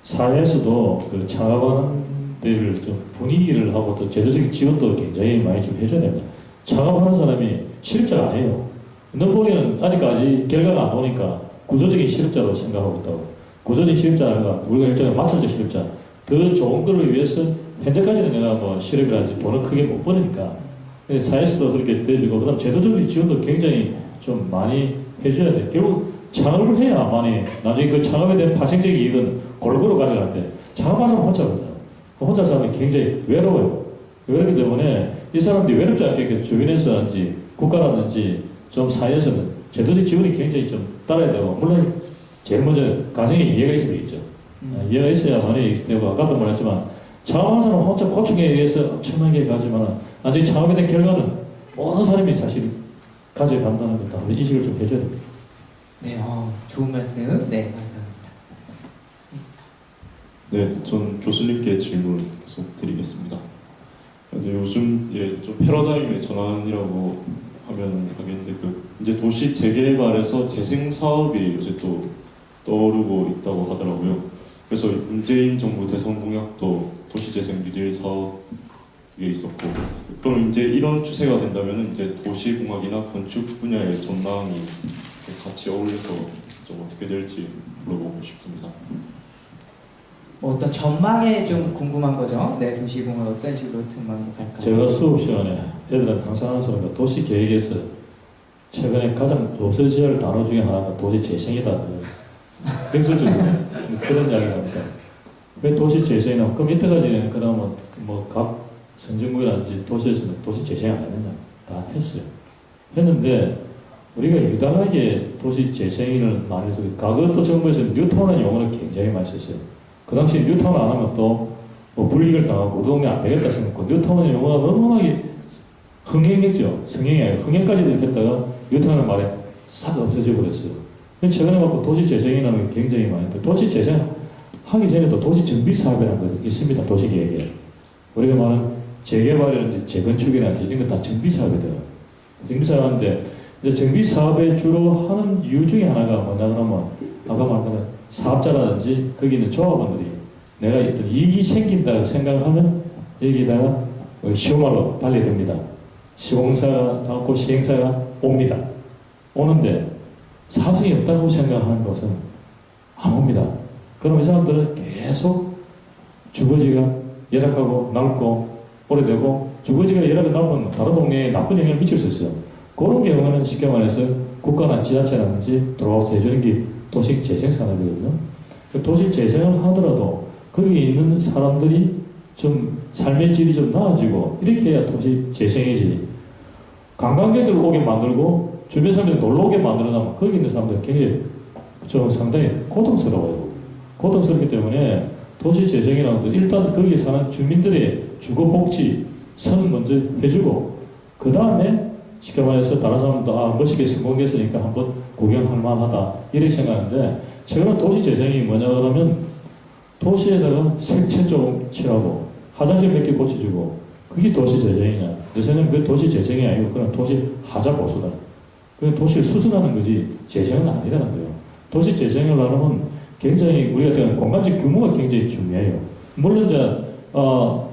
사회에서도 그 창업하는 데를 좀 분위기를 하고 또 제도적인 지원도 굉장히 많이 좀 해줘야 됩니다. 창업하는 사람이 실업자가 아니에요. 너 보기에는 아직까지 결과가 안 나오니까 구조적인 실업자로 생각하고 있다고. 구조적인 실업자가 우리가 일종의 마찰적 실업자. 더 좋은 거를 위해서 현재까지는 내가 뭐 실업이라든지 돈을 크게 못 버니까 사회에서도 그렇게 돼주고 그다음 제도적인 지원도 굉장히 좀 많이 해줘야 돼. 결국 창업을 해야만이 나중에 그 창업에 대한 파생적인 이익은 골고루 가져가는데 창업한 사람 혼자거든요. 혼자 사람이 굉장히 외로워요. 그렇기 때문에 이 사람들이 외롭지 않게 주변에서든지 국가라든지 좀 사회에서는 제도적 지원이 굉장히 좀 따라야 되고 물론 제일 먼저 가정에 이해가 있어야 되겠죠. 이해가 있어야만이 되고 아까도 말했지만 창업하는 사람 혼자 고충에 의해서 엄청나게 가지만 나중에 창업에 대한 결과는 모든 사람이 사실 가져간다는 것도 한번 인식을 좀 해줘야 됩니다. 네, 좋은 말씀. 네, 감사합니다. 네, 전 교수님께 질문 계속 드리겠습니다. 요즘 좀 패러다임의 전환이라고 하면 하겠는데 이제 도시 재개발에서 재생 사업이 요새 또 떠오르고 있다고 하더라고요. 그래서 문재인 정부 대선 공약도 도시재생 뉴딜 사업에 있었고, 그럼 이제 이런 추세가 된다면 이제 도시공학이나 건축 분야의 전망이 같이 어울려서 좀 어떻게 될지 물어보고 싶습니다. 어떤 전망에 좀 궁금한 거죠. 네, 도시공을 어떤 식으로 전망이 갈까요? 제가 수업 시간에 애들한테 항상 하는 소리가 도시 계획에서 최근에 가장 없어져야 할 단어 중에 하나가 도시 재생이다. 맹설적으로 그런 이야기를 합니다. 왜 도시 재생이나 그럼 이때까지는 그러면 뭐 각 선진국이라든지 도시에서는 도시 재생 안 했느냐? 다 했어요. 했는데 우리가 유달하게 도시 재생을 많이 해서 과거 또 정부에서 뉴타운이라는 용어를 굉장히 많이 썼어요. 그 당시 뉴타운 안 하면 또 뭐 불이익을 당하고 우리 동네 안 되겠다 생각하고 뉴타운의 용어가 너무나게 흥행했죠. 성행이 아니라 흥행까지도 했다가 뉴타운의 말에 싹 없어져 버렸어요. 최근에 갖고 도시 재생이라는 게 굉장히 많이 있는데 도시 재생 하기 전에도 도시 정비 사업이라는 거 있습니다. 도시 계획에. 우리가 말하는 재개발이라든지 재건축이라든지 이런 거 다 정비 사업이더라고요. 정비 사업인데 이제 정비 사업에 주로 하는 이유 중에 하나가 뭐냐 그러면 아까 말한 사업자라든지 거기 있는 조합원들이 내가 어떤 이익이 생긴다고 생각하면 여기다가 쉬운 말로 달려듭니다. 시공사가 나왔고 시행사가 옵니다. 오는데 사업성이 없다고 생각하는 것은 안 옵니다. 그럼 이 사람들은 계속 주거지가 열악하고 넓고 오래되고 주거지가 열악하고 넓으면 다른 동네에 나쁜 영향을 미칠 수 있어요. 그런 경우는 쉽게 말해서 국가나 지자체라든지 들어와서 해주는 게 도시 재생 산업이거든요. 도시 재생을 하더라도 거기에 있는 사람들이 좀 삶의 질이 좀 나아지고 이렇게 해야 도시 재생이지. 관광객들 오게 만들고 주변 사람들 놀러 오게 만들어놓으면 거기 있는 사람들 굉장히 좀 상당히 고통스러워요. 고통스럽기 때문에 도시 재생이라는 것도 일단 거기 사는 주민들의 주거 복지 선 먼저 해주고 그 다음에 쉽게 말해서 다른 사람도 멋있게 성공했으니까 한번 구경할 만하다 이렇게 생각하는데 최근에 도시 재생이 뭐냐 그러면 도시에다가 색채 좀 칠하고 화장실 몇 개 고쳐주고 그게 도시 재생이냐. 요새는 그 도시 재생이 아니고 그냥 도시 하자 보수다. 그 도시를 수술하는 거지 재생은 아니라는 거예요. 도시 재생을 하려면 굉장히 우리가 때는 공간적 규모가 굉장히 중요해요. 물론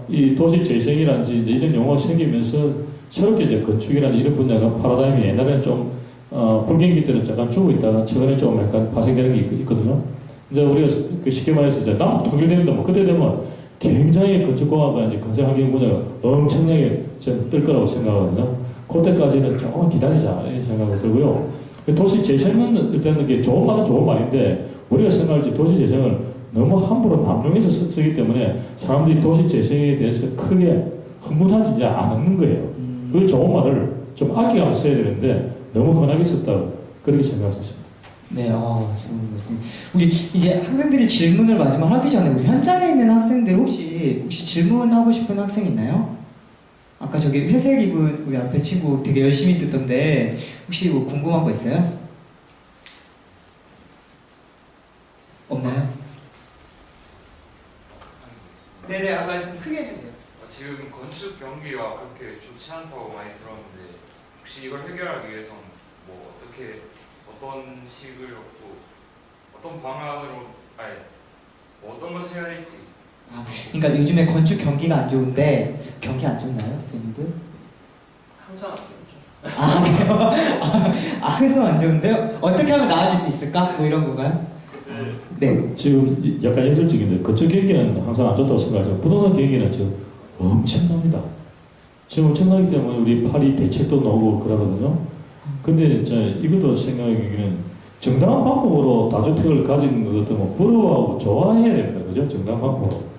이 도시 재생이라든지 이런 용어가 생기면서 새롭게 이제 건축이라는 이런 분야가 파라다임이 옛날에는 좀 불경기 때는 잠깐 죽어 있다가 최근에 좀 약간 파생되는 게 있거든요. 이제 우리가 쉽게 말해서 이제 남북 통일되는데 뭐 그때 되면 굉장히 건축공학과 이제 건설환경 분야가 엄청나게 뜰 거라고 생각하거든요. 그때까지는 조금만 기다리자 이런 생각이 들고요. 도시 재생은 일단은 이게 좋은 말은 좋은 말인데 우리가 생각할지 도시 재생을 너무 함부로 남용해서 쓰기 때문에 사람들이 도시 재생에 대해서 크게 흥분하지 이제 않는 거예요. 그 좋은 말을 좀 아껴서 써야 되는데 너무 흔하게 썼다고 그렇게 생각했습니다. 네, 좋은 말씀. 우리 이제 학생들이 질문을 마지막 하기 전에 우리 현장에 있는 학생들 혹시 질문하고 싶은 학생 있나요? 아까 저기 회색 입은 우리 앞에 친구 되게 열심히 듣던데 혹시 뭐 궁금한 거 있어요? 없나요? 네네, 말씀 크게 해주세요. 지금 건축 경기가 그렇게 좋지 않다고 많이 들었는데 혹시 이걸 해결하기 위해서 뭐 어떤 식으로 또 어떤 방안으로 뭐 어떤 것을 해야 될지. 그러니까 요즘에 건축 경기가 안 좋은데 경기 안 좋나요, 대표님들? 항상 안 되죠. 아 그래요? 항상 안 좋은데요? 어떻게 하면 나아질 수 있을까? 뭐 이런 건가요? 네. 지금 약간 역설적인데 건축 경기는 항상 안 좋다고 생각하죠. 부동산 경기는 지금 엄청납니다. 지금 엄청나기 때문에 우리 파리 대책도 나오고 그러거든요. 근데 이것도 생각하기에는 정당한 방법으로 다주택을 가진 것도 뭐 부러워하고 좋아해야 됩니다. 그죠? 정당한 방법으로.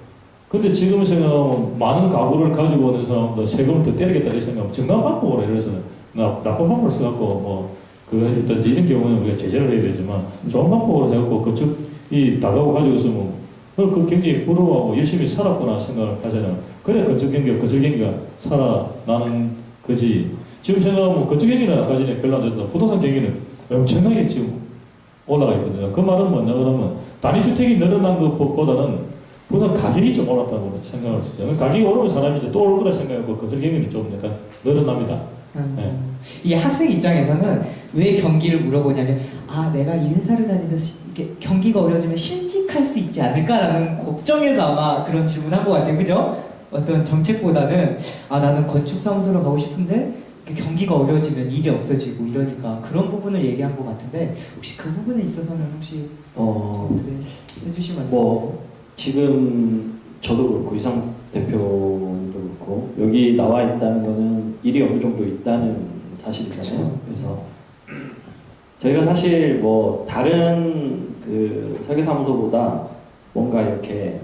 근데 지금 생각하면 많은 가구를 가지고 오는 사람도 세금을 더 때리겠다 이 생각하면 정당한 방법으로 예를 들어서 나쁜 방법을 써갖고 뭐 그거 했든지 이런 경우는 우리가 제재를 해야 되지만 좋은 방법으로 해갖고 건축이 다가구 가지고 있으면 그 굉장히 부러워하고 열심히 살았구나 생각을 하잖아요. 그래야 건축 경기가 건설 경기가 살아나는 거지. 지금 생각하면 건축 경기는 아까 전에 별로 안 좋다. 부동산 경기는 엄청나게 지금 올라가 있거든요. 그 말은 뭐냐 그러면 단위주택이 늘어난 것보다는 부동산 가격이 좀 올랐다고 생각을 했죠. 가격이 오르면 사람이 이제 또 올 거라 생각하고 건설 경기는 좀 약간 늘어납니다. 네. 이 학생 입장에서는 왜 경기를 물어보냐면 내가 이 회사를 다니면서 이렇게 경기가 어려지면 실직할 수 있지 않을까라는 걱정에서 아마 그런 질문한 것 같아요. 그죠? 어떤 정책보다는 나는 건축사무소로 가고 싶은데 경기가 어려워지면 일이 없어지고 이러니까 그런 부분을 얘기한 것 같은데 혹시 그 부분에 있어서는 혹시 어떻게 해주실 말씀? 지금 저도 그렇고 이상 대표도 그렇고 여기 나와 있다는 거는 일이 어느 정도 있다는 사실이잖아요. 그래서 저희가 사실 뭐 다른 그 설계사무소보다 뭔가 이렇게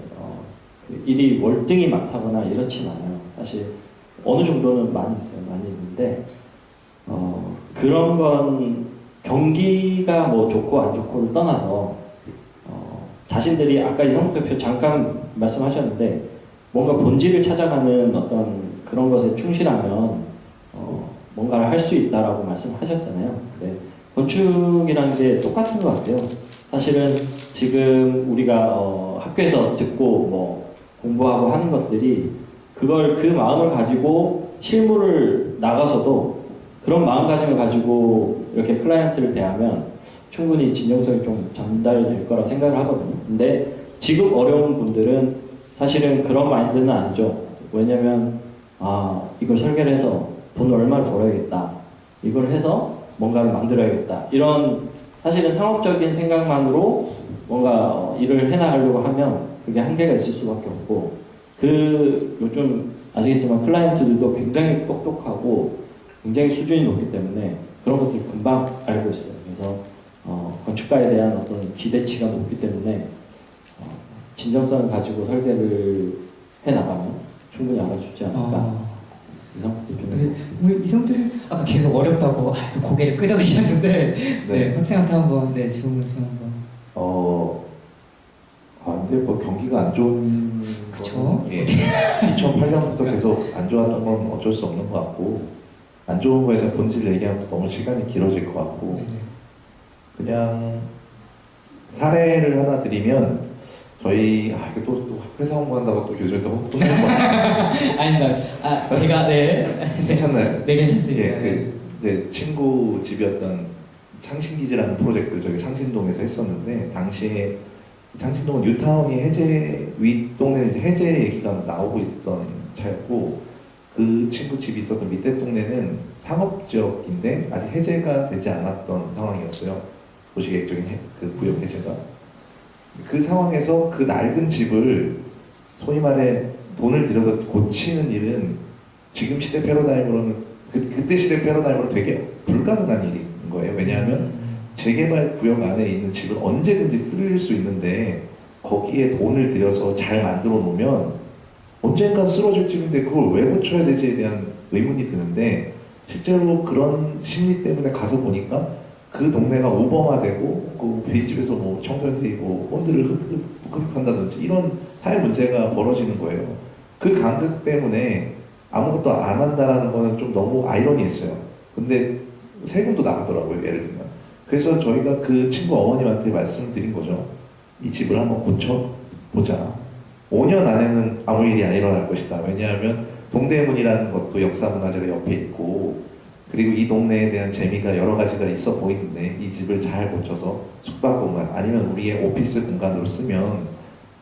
그 일이 월등히 많다거나 이렇진 않아요. 사실 어느 정도는 많이 있어요. 많이 있는데 그런 건 경기가 뭐 좋고 안 좋고를 떠나서 자신들이 아까 이성욱 대표 잠깐 말씀하셨는데 뭔가 본질을 찾아가는 어떤 그런 것에 충실하면 뭔가를 할 수 있다라고 말씀하셨잖아요. 네. 건축이라는 게 똑같은 것 같아요. 사실은 지금 우리가 학교에서 듣고 뭐 공부하고 하는 것들이 그걸 그 마음을 가지고 실무를 나가서도 그런 마음가짐을 가지고 이렇게 클라이언트를 대하면 충분히 진정성이 좀 전달될 거라 생각을 하거든요. 근데 지금 어려운 분들은 사실은 그런 마인드는 아니죠. 왜냐면 이걸 설계를 해서 돈 얼마를 벌어야겠다. 이걸 해서 뭔가를 만들어야겠다. 이런 사실은 상업적인 생각만으로 뭔가 일을 해나가려고 하면 그게 한계가 있을 수밖에 없고 요즘 아시겠지만 클라이언트들도 굉장히 똑똑하고 굉장히 수준이 높기 때문에 그런 것들 금방 알고 있어요. 그래서 건축가에 대한 어떤 기대치가 높기 때문에 진정성을 가지고 설계를 해나가면 충분히 알아주지 않을까. 이성 대표님. 우리 이성들 아까 계속 어렵다고 고개를 끄덕이셨는데 네, 학생한테 한번 질문 말씀 한번. 근데 뭐 경기가 안 좋은 그쵸? 거는 2008년부터 계속 안 좋았던 건 어쩔 수 없는 것 같고 안 좋은 거에 대한 본질을 얘기하면 또 너무 시간이 길어질 것 같고 그냥 사례를 하나 드리면 저희 이게 또 회사 홍보한다고 또 교수님한테 혼내는 거 아닙니다. 제가 괜찮나요? 네 괜찮습니다. 이제 친구 집이었던 창신기지라는 프로젝트를 저기 상신동에서 했었는데 당시에 창신동은 뉴타운이 윗동네는 이제 해제 얘기가 나오고 있던 차였고 그 친구 집이 있었던 밑에 동네는 상업지역인데 아직 해제가 되지 않았던 상황이었어요. 도시계획적인 그 구역 해제가. 그 상황에서 그 낡은 집을 소위 말해 돈을 들여서 고치는 일은 지금 시대 패러다임으로는 그때 시대 패러다임으로 되게 불가능한 일인 거예요. 왜냐하면 재개발 구역 안에 있는 집을 언제든지 쓸 수 있는데 거기에 돈을 들여서 잘 만들어 놓으면 언젠가 쓰러질 집인데 그걸 왜 고쳐야 되지에 대한 의문이 드는데 실제로 그런 심리 때문에 가서 보니까 그 동네가 우범화되고 그 빈집에서 뭐 청소년들이 뭐 본드를 흡입한다든지 이런 사회 문제가 벌어지는 거예요. 그 간극 때문에 아무것도 안 한다는 거는 좀 너무 아이러니했어요. 근데 세금도 나가더라고요, 예를 들면. 그래서 저희가 그 친구 어머님한테 말씀을 드린 거죠. 이 집을 한번 고쳐보자. 5년 안에는 아무 일이 안 일어날 것이다. 왜냐하면 동대문이라는 것도 역사문화재가 옆에 있고 그리고 이 동네에 대한 재미가 여러 가지가 있어 보이는데 이 집을 잘 고쳐서 숙박 공간 아니면 우리의 오피스 공간으로 쓰면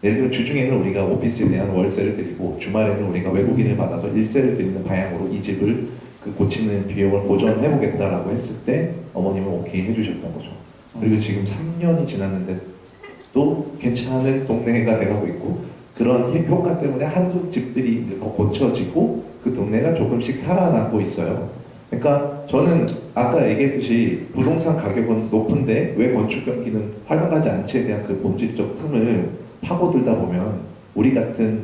예를 들면 주중에는 우리가 오피스에 대한 월세를 드리고 주말에는 우리가 외국인을 받아서 일세를 드리는 방향으로 이 집을 그 고치는 비용을 보전해 보겠다라고 했을 때 어머님은 오케이 해주셨던 거죠. 그리고 지금 3년이 지났는데 또 괜찮은 동네가 돼가고 있고 그런 효과 때문에 한두 집들이 이제 더 고쳐지고 그 동네가 조금씩 살아나고 있어요. 그러니까 저는 아까 얘기했듯이 부동산 가격은 높은데 왜 건축 경기는 활발하지 않지에 대한 그 본질적 틈을 파고들다 보면 우리 같은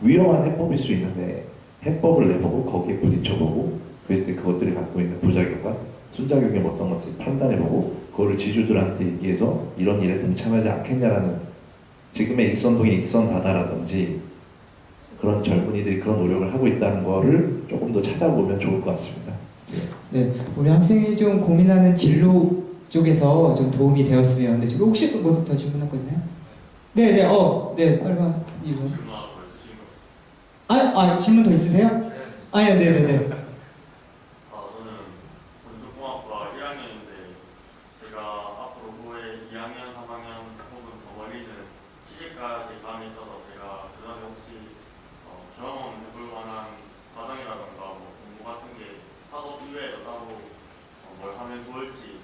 위험한 해법일 수 있는데 해법을 내보고 거기에 부딪혀보고 그랬을 때 그것들이 갖고 있는 부작용과 순작용이 어떤 것인지 판단해보고 그거를 지주들한테 얘기해서 이런 일에 동참하지 않겠냐라는 지금의 일선동의 일선다다라든지 그런 젊은이들이 그런 노력을 하고 있다는 거를 조금 더 찾아보면 좋을 것 같습니다. 네, 우리 학생이 좀 고민하는 진로 쪽에서 좀 도움이 되었으면. 네, 저기 혹시 또 뭐 더 질문할 거 있나요? 네, 네, 네, 빨간 이분. 질문 더 있으세요? 아니요, 네, 네, 네. 저는 건축공학과 1학년인데 제가 앞으로 후에 2학년, 3학년 혹은 더 멀리는 취직까지 감이 있어서 제가 그 전에 혹시 경험해볼 만한 과정이라던가 뭐 공부 같은 게 학업 이외에도 따로 뭘 하면 좋을지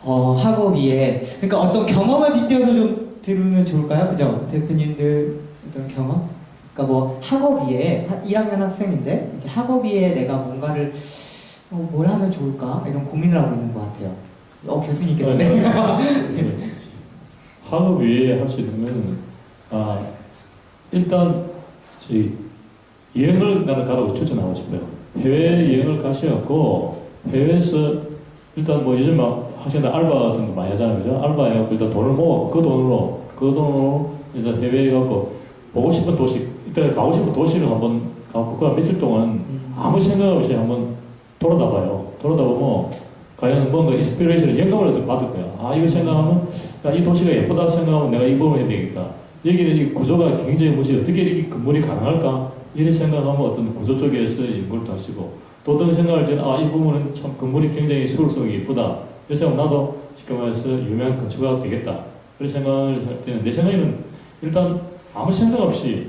학업 이에 그러니까 어떤 경험을 빗대어서 좀 들으면 좋을까요? 그죠? 대표님들 어떤 경험? 그러니까 뭐 학업 이에 1학년 학생인데 이제 학업 이에 내가 뭔가를 뭘 하면 좋을까 이런 고민을 하고 있는 것 같아요. 교수님께서 네. 학업 외에 할 수 있는 건 일단 저희 여행을 나는 가라고 추천하고 싶어요. 해외 여행을 가셔갖고 해외에서 일단 뭐 요즘 막 학생들 알바 같은 거 많이 하잖아요, 그죠? 알바 해갖고 일단 돈을 모아 그 돈으로 이제 해외에 가고 보고 싶은 도시, 이때 가고 싶은 도시를 한번 가고 그 며칠 동안 아무 생각 없이 한번 돌아다 봐요. 돌아다 보면 과연 뭔가 인스피레이션, 영감을 받을 거야. 이거 생각하면 이 도시가 예쁘다 생각하면 내가 이 부분을 해야 되겠다. 여기는 이 구조가 굉장히 무시 어떻게 이렇게 건물이 가능할까? 이런 생각하면 어떤 구조 쪽에서 연구를 하시고 또 어떤 생각을 하면 이 부분은 참 건물이 굉장히 수월성이 예쁘다. 그래서 나도 쉽게 말해서 유명한 건축가가 되겠다. 그런 생각을 할 때는 내 생각에는 일단 아무 생각 없이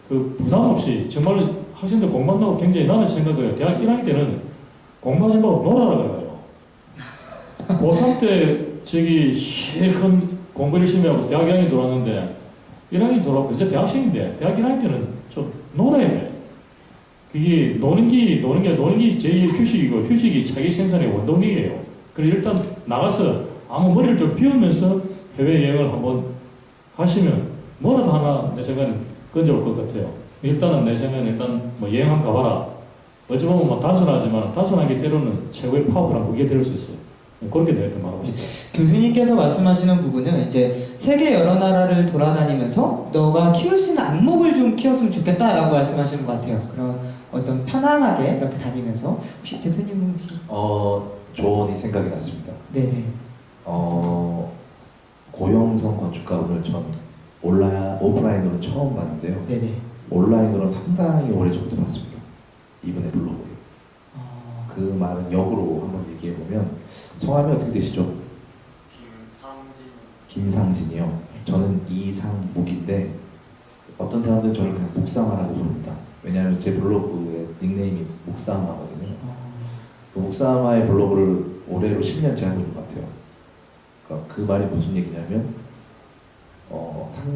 그 부담 없이 정말 학생들 공부한다고 굉장히 나는 생각을 대학 1학년 때는 공부하지 말고 놀아라 그래요. 고3 때 저기 실컷 공부 열심히 하고 대학 1학년 돌아왔는데 1학년 돌아오고 이제 대학생인데 대학 1학년 때는 좀 놀아야 돼. 그게 노는 게 제2의 휴식이고 휴식이 자기 생산의 원동력이에요. 그래서 일단 나가서 아무 머리를 좀 비우면서 해외여행을 한번 가시면 뭐라도 하나 내 생각에는 건져올 것 같아요. 일단은 내 생각에는 일단 뭐 여행 한번 가봐라. 어찌 보면 뭐 단순하지만 단순한 게 때로는 최고의 파워랑 무기가 될 수 있어요. 그렇게 내가 말하고 싶어요. 교수님께서 말씀하시는 부분은 이제 세계 여러 나라를 돌아다니면서 너가 키울 수 있는 안목을 좀 키웠으면 좋겠다라고 말씀하시는 것 같아요. 그런 어떤 편안하게 이렇게 다니면서 혹시 대표님은 혹시 조언이 생각이 났습니다. 네네. 고영성 건축가 오늘 전 오프라인으로 처음 봤는데요. 네네. 온라인으로 상당히 오래전부터 봤습니다. 이분의 블로그를. 그 말은 역으로 한번 얘기해보면 성함이 어떻게 되시죠? 김상진이요. 저는 이상묵인데 어떤 사람들은 저를 그냥 묵상하라고 부릅니다. 왜냐하면 제 블로그의 닉네임이 묵상하거든요. 그 묵상하의 블로그를 올해로 10년째 하고 있는 것 같아요. 그러니까 그 말이 무슨 얘기냐면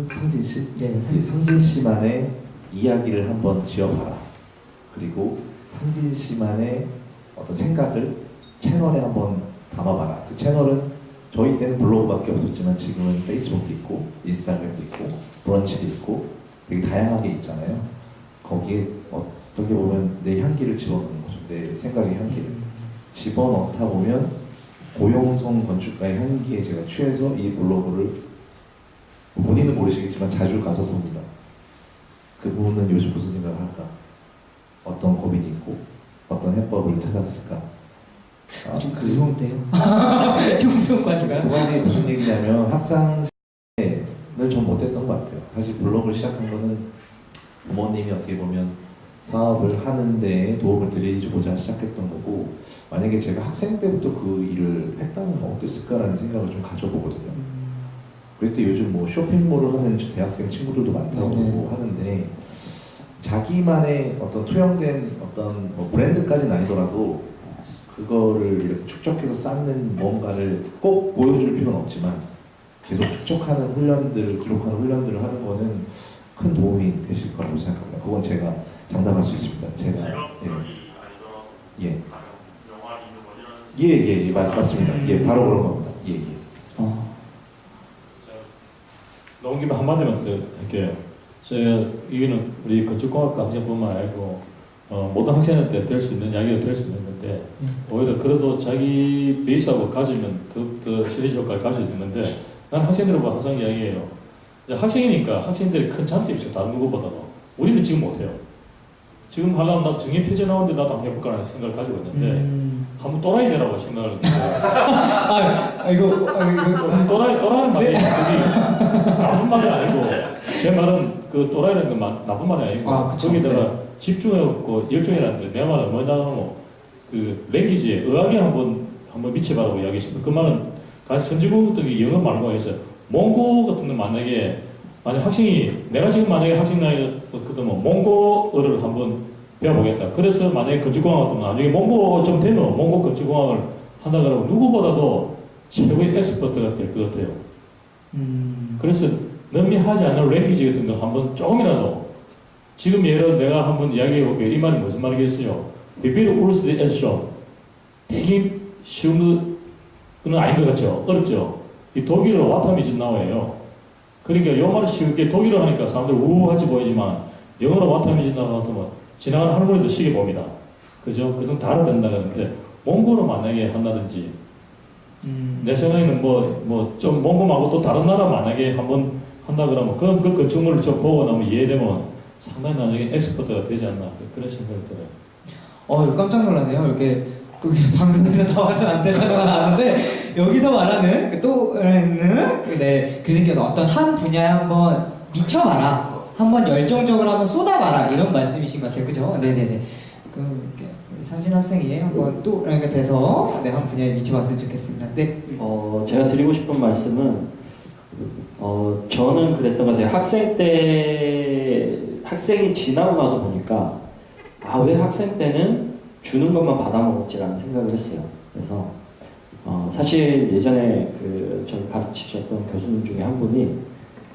상진 씨? 네. 상진 씨만의 이야기를 한번 지어봐라. 그리고 상진 씨만의 어떤 생각을 채널에 한번 담아봐라. 그 채널은 저희 때는 블로그밖에 없었지만 지금은 페이스북도 있고 인스타그램도 있고 브런치도 있고 되게 다양하게 있잖아요. 거기에 어떻게 보면 내 향기를 집어넣는 거죠. 내 생각의 향기를 집어넣다 보면 고용성 건축가의 향기에 제가 취해서 이 블로그를 본인은 모르시겠지만 자주 가서 봅니다. 그 부분은 요즘 무슨 생각을 할까? 어떤 고민이 있고 어떤 해법을 찾았을까? 좀 무서운데요? 좀 무서운 거 아닌가요? 그 말이 무슨 얘기냐면 학창 시절에는 좀 못했던 것 같아요. 사실 블로그를 시작한 거는 부모님이 어떻게 보면 사업을 하는 데 도움을 드리고자 시작했던 거고 만약에 제가 학생 때부터 그 일을 했다면 어땠을까라는 생각을 좀 가져보거든요. 그때 요즘 뭐 쇼핑몰을 하는 대학생 친구들도 많다고 네. 하는데 자기만의 어떤 투영된 어떤 뭐 브랜드까지는 아니더라도 그거를 이렇게 축적해서 쌓는 뭔가를 꼭 보여줄 필요는 없지만 계속 축적하는 훈련들을 기록하는 훈련들을 하는 거는 큰 도움이 되실 거라고 생각합니다. 그건 제가 장담할 수 있습니다. 제가 직업적이 아니더라도 예. 영화 리뷰 뭐 이런 예, 맞습니다. 예, 바로 그런 겁니다. 예. 나온 김에 한마디만 더 할게요. 제가 이거는 우리 건축공학과 학생뿐만 아니고 모든 학생한테 될 수 있는 이야기가 될 수 있는데 오히려 그래도 자기 베이스하고 가지면 더 시너지 효과를 가질 수 있는데 난 학생들하고 항상 이야기해요. 이제 학생이니까 학생들이 큰 장점이 있어요. 다른 누구보다도. 우리는 지금 못해요. 지금 하려면 나 정예퇴제 나오는데 나도 한번 해볼까라는 생각을 가지고 있는데 한번 또라이 되라고 생각을 해요. 이거 또라이는 말이 나쁜 말이 아니고 제 말은 그 또라이라는 건 나쁜 말이 아니고 그쵸. 거기다가 집중하고 열정이라는데 내 말은 뭐냐면 그 랭귀지에 의학에 한번 미쳐봐라고 이야기했습니다. 그 말은 선지국 같은 영어 말고 있어요. 몽고 같은 데 만약에 학생이 내가 지금 만약에 학생 나이거든 몽고어를 한번 배워보겠다. 그래서 만약에 건축공학 같은 나중에 몽고 좀 되면 몽고 건축공학을 한다 그러면 누구보다도 최고의 엑스퍼트가 될 것 같아요. 그래서 능미하지 않는 랭귀지 같은 거 한번 조금이라도 지금 예를 내가 한번 이야기해 볼게요. 이 말이 무슨 말이겠어요? 비비르 우르스 에쇼 되게 쉬운 건 아닌 것 같죠? 어렵죠? 이 독일어 와타미진나와예요. 그러니까 이 말을 쉽게 독일어 하니까 사람들 우우하지 보이지만 영어로 와타미진나와 하면 지나가는 할머니도 시계 봅니다. 그죠? 그건 다 알아듣는다 그러는데 몽고로 만약에 한다든지 내 생각에는 좀 몽고 말고 또 다른 나라 만약에 한번 한다 그러면 그럼 그 건축물을 좀 보고 나면 이해되면 상당히 나중에 엑스퍼트가 되지 않나 그런 생각이 들어요. 깜짝 놀라네요. 이렇게 방송에서 나와서 안 되잖아 나왔는데 여기서 말하는 교수님께서 어떤 한 분야에 한번 미쳐봐라, 한번 열정적으로 한번 쏟아봐라 이런 말씀이신 것 같아요. 그죠? 네네네. 그럼 이렇게 우리 상진 학생이 한번 또 돼서 한 분야에 미쳐봤으면 좋겠습니다. 네. 제가 드리고 싶은 말씀은 저는 그랬던 것 같아요. 학생 때 학생이 지나고 나서 보니까 왜 학생 때는 주는 것만 받아먹었지라는 생각을 했어요. 그래서 사실 예전에 저를 가르치셨던 교수님 중에 한 분이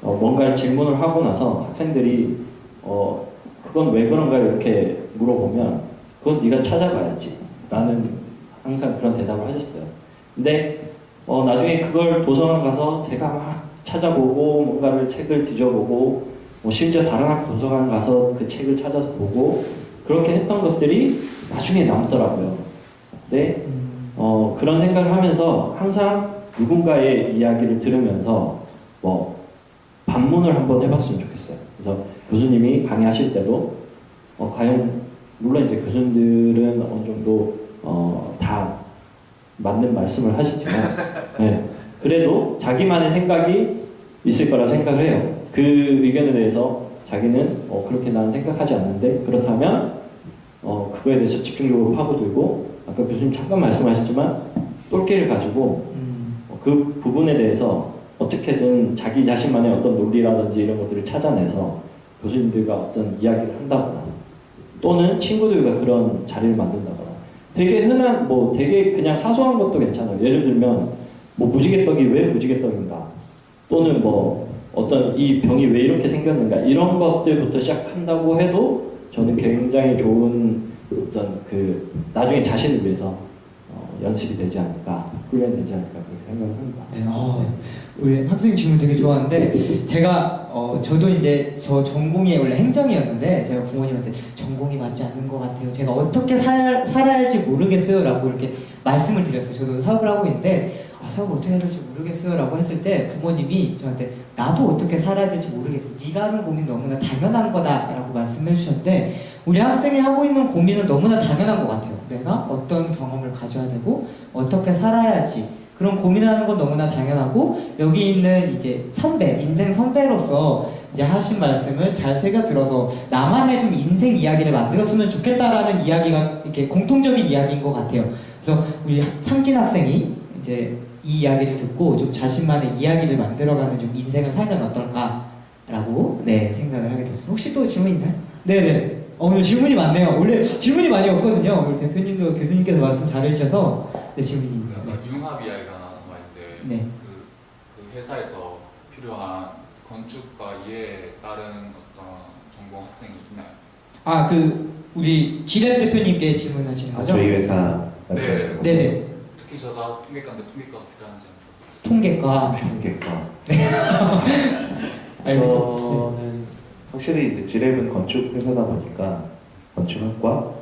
뭔가를 질문을 하고 나서 학생들이 그건 왜 그런가 이렇게 물어보면 그건 네가 찾아봐야지 라는 항상 그런 대답을 하셨어요. 근데 나중에 그걸 도서관 가서 제가 막 찾아보고 뭔가를 책을 뒤져보고 심지어 다른 학 도서관 가서 그 책을 찾아서 보고 그렇게 했던 것들이 나중에 남더라고요. 근데 그런 생각을 하면서 항상 누군가의 이야기를 들으면서 반문을 한번 해봤으면 좋겠어요. 그래서 교수님이 강의하실 때도 과연 물론 이제 교수님들은 어느 정도 다 맞는 말씀을 하시지만 네, 그래도 자기만의 생각이 있을 거라 생각을 해요. 그 의견에 대해서 자기는 그렇게 나는 생각하지 않는데 그렇다면 그거에 대해서 집중적으로 파고들고 아까 교수님 잠깐 말씀하셨지만 똘끼를 가지고 그 부분에 대해서 어떻게든 자기 자신만의 어떤 논리라든지 이런 것들을 찾아내서 교수님들과 어떤 이야기를 한다거나 또는 친구들과 그런 자리를 만든다거나 되게 흔한 되게 그냥 사소한 것도 괜찮아요. 예를 들면 무지개떡이 왜 무지개떡인가 또는 어떤 이 병이 왜 이렇게 생겼는가 이런 것들부터 시작한다고 해도 저는 굉장히 좋은 어떤 나중에 자신을 위해서 연습이 되지 않을까 훈련이 되지 않을까 그렇게 생각을 합니다. 네, 우리 학생 질문 되게 좋아하는데 제가 저도 이제 저 전공이 원래 행정이었는데 제가 부모님한테 전공이 맞지 않는 것 같아요. 제가 어떻게 살아야 할지 모르겠어요라고 이렇게 말씀을 드렸어요. 저도 사업을 하고 있는데 사업을 어떻게 해야 될지 모르겠어요라고 했을 때 부모님이 저한테 나도 어떻게 살아야 될지 모르겠어. 네가 하는 고민 너무나 당연한 거다라고 말씀해 주셨는데 우리 학생이 하고 있는 고민은 너무나 당연한 것 같아요. 내가 어떤 경험을 가져야 되고 어떻게 살아야 할지 그런 고민하는 건 너무나 당연하고 여기 있는 이제 선배, 인생 선배로서 이제 하신 말씀을 잘 새겨 들어서 나만의 좀 인생 이야기를 만들었으면 좋겠다라는 이야기가 이렇게 공통적인 이야기인 것 같아요. 그래서 우리 상진 학생이 이제 이 이야기를 듣고 좀 자신만의 이야기를 만들어가는 좀 인생을 살면 어떨까라고 네 생각을 하게 됐어요. 혹시 또 질문 있나요? 네네. 오늘 질문이 많네요. 원래 질문이 많이 없거든요. 우리 대표님도 교수님께서 말씀 잘해주셔서 네 질문이. 약간 융합 이야기가 나와서 말인데 네. 그 회사에서 필요한 건축과 이에 따른 어떤 전공 학생이 있나요? 아 그 우리 지랩 대표님께 질문하시는 거죠? 저희 회사 네. 네네. 특히 저가 통계과인데 통계과가 필요한지 통계과. 통계과. 알겠습니다. 저는 확실히 이제 지랩은 건축 회사다 보니까 건축학과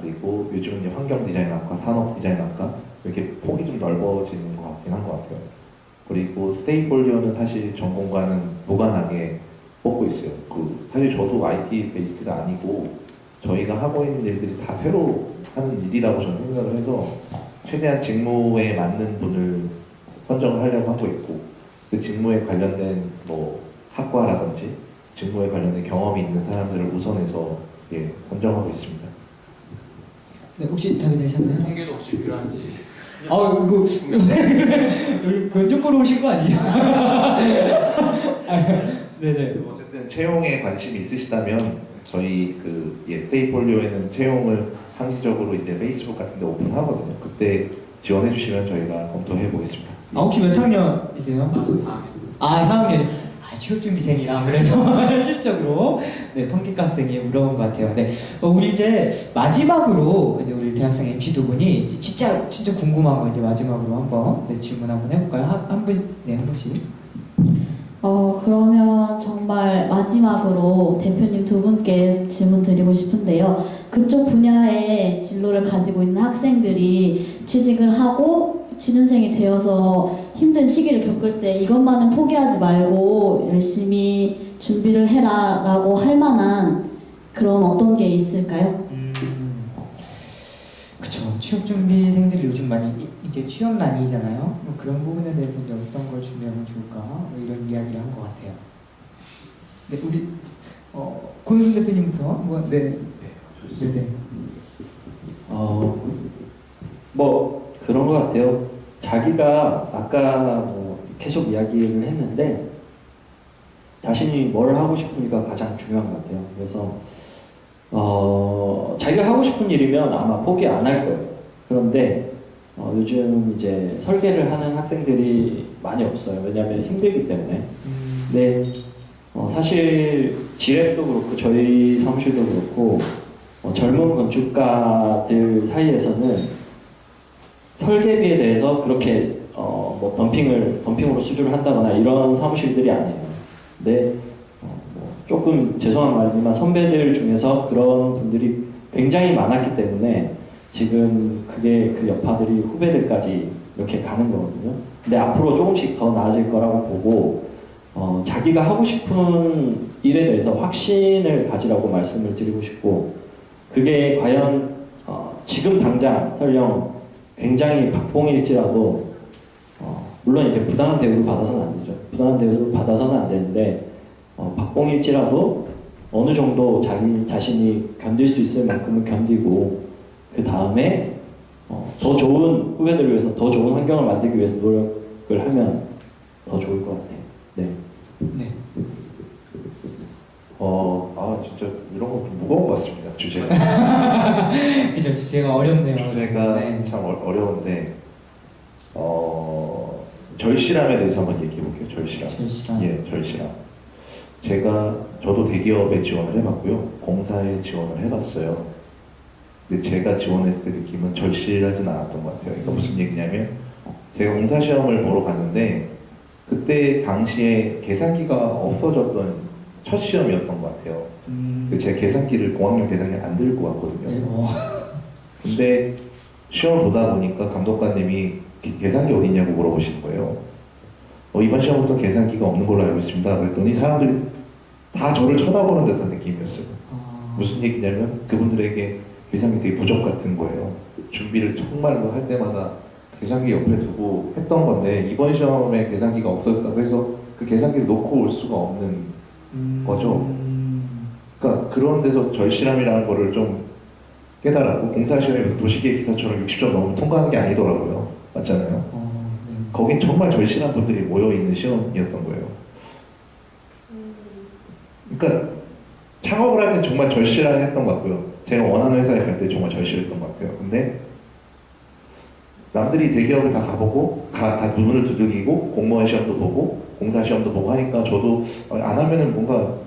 그리고 요즘은 이제 환경 디자인학과, 산업 디자인학과 이렇게 폭이 좀 넓어지는 것 같긴 한 것 같아요. 그리고 스테이폴리오는 사실 전공과는 무관하게 뽑고 있어요. 사실 저도 IT 베이스가 아니고 저희가 하고 있는 일들이 다 새로 하는 일이라고 저는 생각을 해서 최대한 직무에 맞는 분을 선정을 하려고 하고 있고 그 직무에 관련된 뭐 학과라든지 직무에 관련된 경험이 있는 사람들을 우선해서 선정하고 있습니다. 네 혹시 답이 되셨나요? 통계도 혹시 필요한지. 아 이거 면접 보러 오신 거 아니에요? 네네. 어쨌든 채용에 관심이 있으시다면 저희 스테이폴리오에는 채용을 상시적으로 이제 페이스북 같은 데 오픈하거든요. 그때 지원해 주시면 저희가 검토해 보겠습니다. 아 혹시 몇 학년이세요? 4학년. 아 4학년. 취업준비생이라 그래서 실적으로 네 통계과 학생이 물어본 것 같아요. 네 우리 이제 마지막으로 이제 우리 대학생 MC 두 분이 이제 진짜 궁금한 거 이제 마지막으로 한번 질문 한번 해볼까요? 한 분씩. 그러면 정말 마지막으로 대표님 두 분께 질문 드리고 싶은데요. 그쪽 분야의 진로를 가지고 있는 학생들이 취직을 하고 취준생이 되어서 힘든 시기를 겪을 때 이것만은 포기하지 말고 열심히 준비를 해라 라고 할 만한 그런 어떤 게 있을까요? 그쵸. 취업준비생들이 요즘 많이 이제 취업난이잖아요. 뭐 그런 부분에 대해서 이제 어떤 걸 준비하면 좋을까 뭐 이런 이야기를 한 것 같아요. 네 우리 권순 대표님부터 네네. 뭐 그런 것 같아요. 자기가 아까 뭐 계속 이야기를 했는데 자신이 뭘 하고 싶으니까 가장 중요한 것 같아요. 그래서 자기가 하고 싶은 일이면 아마 포기 안 할 거예요. 그런데 요즘 이제 설계를 하는 학생들이 많이 없어요. 왜냐하면 힘들기 때문에. 근데 사실 지랩도 그렇고 저희 사무실도 그렇고 젊은 건축가들 사이에서는 설계비에 대해서 그렇게 뭐 덤핑으로 수주를 한다거나 이런 사무실들이 아니에요. 근데 뭐 조금 죄송한 말이지만 선배들 중에서 그런 분들이 굉장히 많았기 때문에 지금 그게 그 여파들이 후배들까지 이렇게 가는 거거든요. 근데 앞으로 조금씩 더 나아질 거라고 보고 자기가 하고 싶은 일에 대해서 확신을 가지라고 말씀을 드리고 싶고 그게 과연 지금 당장 설령 굉장히 박봉일일지라도 물론 이제 부당한 대우를 받아서는 안 되죠. 부당한 대우를 받아서는 안 되는데 박봉일일지라도 어느 정도 자신이 견딜 수 있을 만큼은 견디고 그 다음에 더 좋은 후배들을 위해서 더 좋은 환경을 만들기 위해서 노력을 하면 더 좋을 것 같아요. 네. 네. 진짜 이런 거 좀 무거운 것 같습니다. 주제가. 그죠 주제가 어렵네요. 주제가 네. 참 어려운데 절실함에 대해서 한번 얘기해 볼게요. 절실함. 절실함. 예, 절실함. 저도 대기업에 지원을 해봤고요. 공사에 지원을 해봤어요. 근데 제가 지원했을 때 느낌은 절실하진 않았던 것 같아요. 그러니까 무슨 얘기냐면 제가 공사 시험을 보러 갔는데 그때 당시에 계산기가 없어졌던 첫 시험이었던 것 같아요. 제 계산기를 공학용 계산기 안 들고 왔거든요. 네, 근데 시험을 보다 보니까 감독관님이 계산기 어디 있냐고 물어보시는 거예요. 이번 시험부터 계산기가 없는 걸로 알고 있습니다. 그랬더니 사람들이 다 저를 쳐다보는 듯한 느낌이었어요. 무슨 얘기냐면 그분들에게 계산기 되게 부적 같은 거예요. 준비를 정말로 할 때마다 계산기 옆에 두고 했던 건데 이번 시험에 계산기가 없어졌다고 해서 그 계산기를 놓고 올 수가 없는 거죠. 그러니까 그런 데서 절실함이라는 거를 좀 깨달았고 공사 시험에 무슨 도시계획 기사처럼 60점 넘으면 통과하는 게 아니더라고요. 맞잖아요. 거긴 정말 절실한 분들이 모여 있는 시험이었던 거예요. 그러니까 창업을 할 때 정말 절실하게 했던 것 같고요. 제가 원하는 회사에 갈 때 정말 절실했던 것 같아요. 근데 남들이 대기업을 다 가보고 다 눈을 두들기고 공무원 시험도 보고 공사 시험도 보고 하니까 저도 안 하면은 뭔가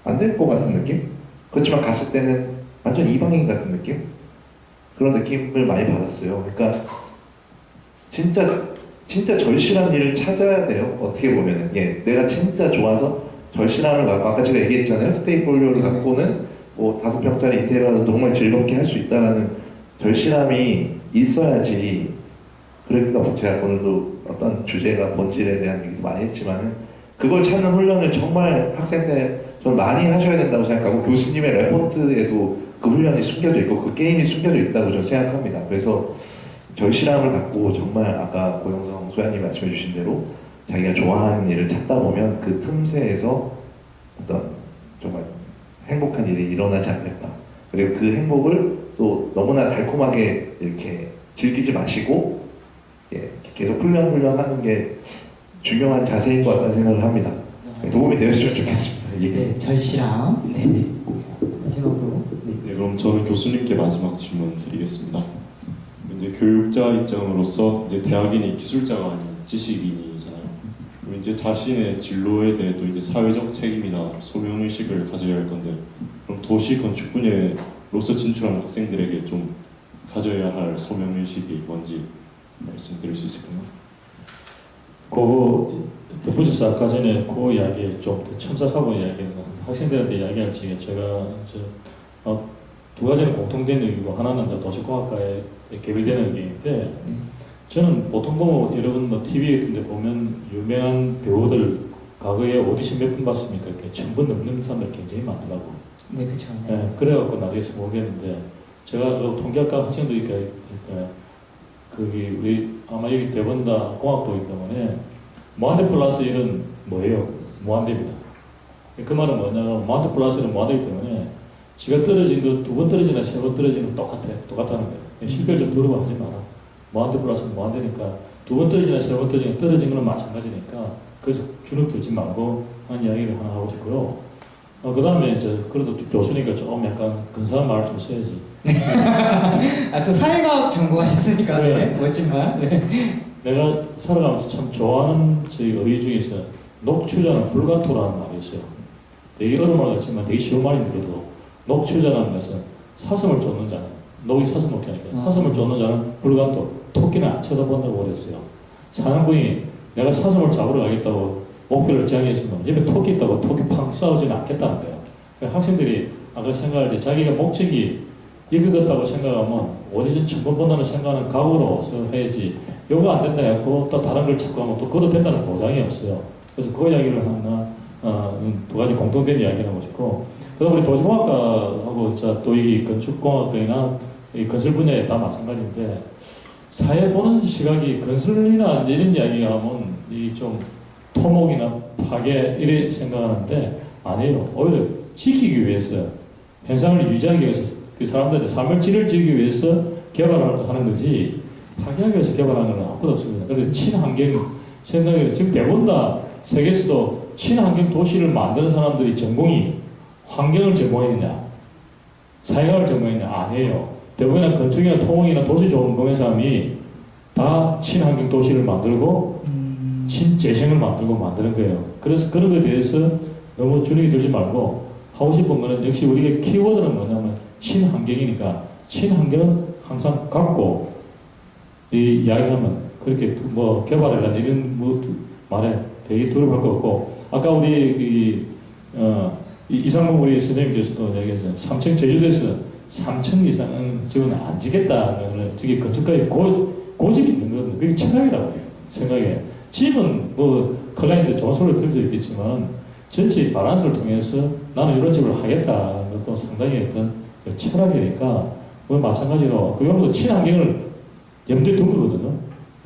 안 될 것 같은 느낌? 그렇지만 갔을 때는 완전 이방인 같은 느낌? 그런 느낌을 많이 받았어요. 그러니까 진짜 절실한 일을 찾아야 돼요. 어떻게 보면은 내가 진짜 좋아서 절실함을 갖고 아까 제가 얘기했잖아요. 스테이폴리오를 갖고는 뭐 5평짜리 인테리어라도 정말 즐겁게 할 수 있다라는 절실함이 있어야지. 그러니까 제가 오늘도 어떤 주제가 본질에 대한 얘기도 많이 했지만은 그걸 찾는 훈련을 정말 학생 때 저는 많이 하셔야 된다고 생각하고 교수님의 레포트에도 그 훈련이 숨겨져 있고 그 게임이 숨겨져 있다고 저는 생각합니다. 그래서 절실함을 갖고 정말 아까 고영성 소장님이 말씀해 주신 대로 자기가 좋아하는 일을 찾다 보면 그 틈새에서 어떤 정말 행복한 일이 일어나지 않을까. 그리고 그 행복을 또 너무나 달콤하게 이렇게 즐기지 마시고 계속 훈련하는 게 중요한 자세인 것 같다는 생각을 합니다. 도움이 되었으면 좋겠습니다. 네, 절실함. 네. 마지막으로. 네, 그럼 저는 교수님께 마지막 질문 드리겠습니다. 이제 교육자 입장으로서 이제 대학인이 기술자가 아닌 지식인이잖아요. 그럼 이제 자신의 진로에 대해 또 이제 사회적 책임이나 소명 의식을 가져야 할 건데, 그럼 도시 건축 분야로서 진출하는 학생들에게 좀 가져야 할 소명 의식이 뭔지 말씀드릴 수 있을까요? 그거 덧붙여서 아까 전에 그 이야기에 좀 더 첨삭하고 이야기하는 학생들한테 이야기할 적에 제가 두 가지는 공통된 얘기고 하나는 도시공학과에 개별되는 얘기인데 저는 보통 보면 여러분 뭐 TV 같은 데 보면 유명한 배우들 과거에 오디션 몇 분 봤습니까? 이렇게 1000분 넘는 사람들 굉장히 많더라고. 네, 그렇죠. 네, 그래갖고 나중에 모르겠는데 제가 그 통계학과 학생들이니까 거기 우리 아마 여기 대부분 다 공학도이기 때문에 무한대 플러스 1은 뭐예요? 무한대입니다. 그 말은 뭐냐면 무한대 플러스 1은 무한대이기 때문에 지가 떨어진 거 2번 떨어지나 3번 떨어지는 거 똑같다는 거예요. 실패를 좀 두려워하지 마라. 무한대 플러스는 무한대니까 2번 떨어지나 3번 떨어진 거는 마찬가지니까 그래서 주눅 들지 말고 하는 이야기를 하나 하고 싶고요. 그 다음에 그래도 교수니까 좀 약간 근사한 말을 좀 써야지. 또 사회과학 전공하셨으니까 네. 멋진 말. 네. 내가 살아가면서 참 좋아하는 저희 어휘 중에서 녹추자는 불가토라는 말이 있어요. 되게 어려운 말 같지만 되게 쉬운 말인 데도 녹추자라는 것은 사슴을 쫓는 자는 녹이 사슴 먹게 하니까 사슴을 쫓는 자는 불가토, 토끼는 안 쳐다본다고 그랬어요. 사냥꾼이 내가 사슴을 잡으러 가겠다고 목표를 정했으면 옆에 토끼 있다고 토끼 팡 싸우지는 않겠다는 거예요. 그러니까 학생들이 아까 생각할 때 자기가 목적이 이거 같다고 생각하면 오디션 1000번 본다는 생각은 각오로 해야지 이거 안 된다 해고 또 다른 걸 찾고 하면 또 그것도 된다는 보장이 없어요. 그래서 그 이야기를 하나 두 가지 공통된 이야기를 하고 싶고 그다음 우리 도시공학과하고 또 이 건축공학과나 이 건설 분야에 다 마찬가지인데 사회 보는 시각이 건설이나 이런 이야기 하면 이 좀 토목이나 파괴 이래 생각하는데 아니에요. 오히려 지키기 위해서 현상을 유지하기 위해서 그 사람들한테 삶을 질을 주기 위해서 개발을 하는 거지 파괴하기 위해서 개발하는 건 아무것도 없습니다. 그래서 친환경 생각이 지금 대부분 다 세계에서도 친환경 도시를 만드는 사람들이 전공이 환경을 전공했느냐 사회학을 전공했느냐 아니에요. 대부분의 건축이나 토목이나 도시 전공의 사람이 다 친환경 도시를 만들고 친재생을 만들고 만드는 거예요. 그래서 그런 것에 대해서 너무 주눅이 들지 말고 하고 싶은 거는 역시 우리가 키워드는 뭐냐면 친환경이니까 친환경은 항상 갖고 이 이야기하면 그렇게 뭐 개발해라 이런 뭐 말에 되게 두려워할 거 없고 아까 우리 이상국 우리 선생님께서도 얘기했어요. 3층 제주도에서 3층 이상은 지금 안 지겠다는 걸 저기 건축가의 고집이 있는 거거든요. 그게 철학이라고 생각해. 집은 뭐 클라이언트 좋은 소리를 들을 수 있겠지만 전체 바란스를 통해서 나는 이런 집을 하겠다는 것도 상당히 어떤 철학이니까 마찬가지로 그것도 친환경을 염두에 둔 거거든요.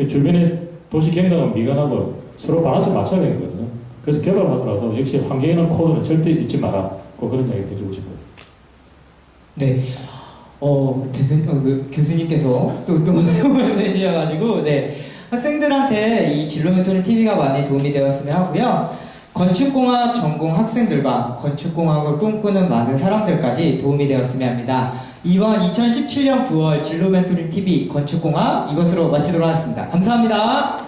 주변에 도시 경관은 미관하고 서로 바란스 맞춰야 되는 거거든요. 그래서 개발하더라도 역시 환경이나 코드는 절대 잊지 마라. 그런 이야기 해주고 싶어요. 네. 교수님께서 또 말씀해 주셔가지고 네. 학생들한테 이 진로 멘토링 TV가 많이 도움이 되었으면 하고요. 건축공학 전공 학생들과 건축공학을 꿈꾸는 많은 사람들까지 도움이 되었으면 합니다. 이번 2017년 9월 진로 멘토링 TV 건축공학 이것으로 마치도록 하겠습니다. 감사합니다.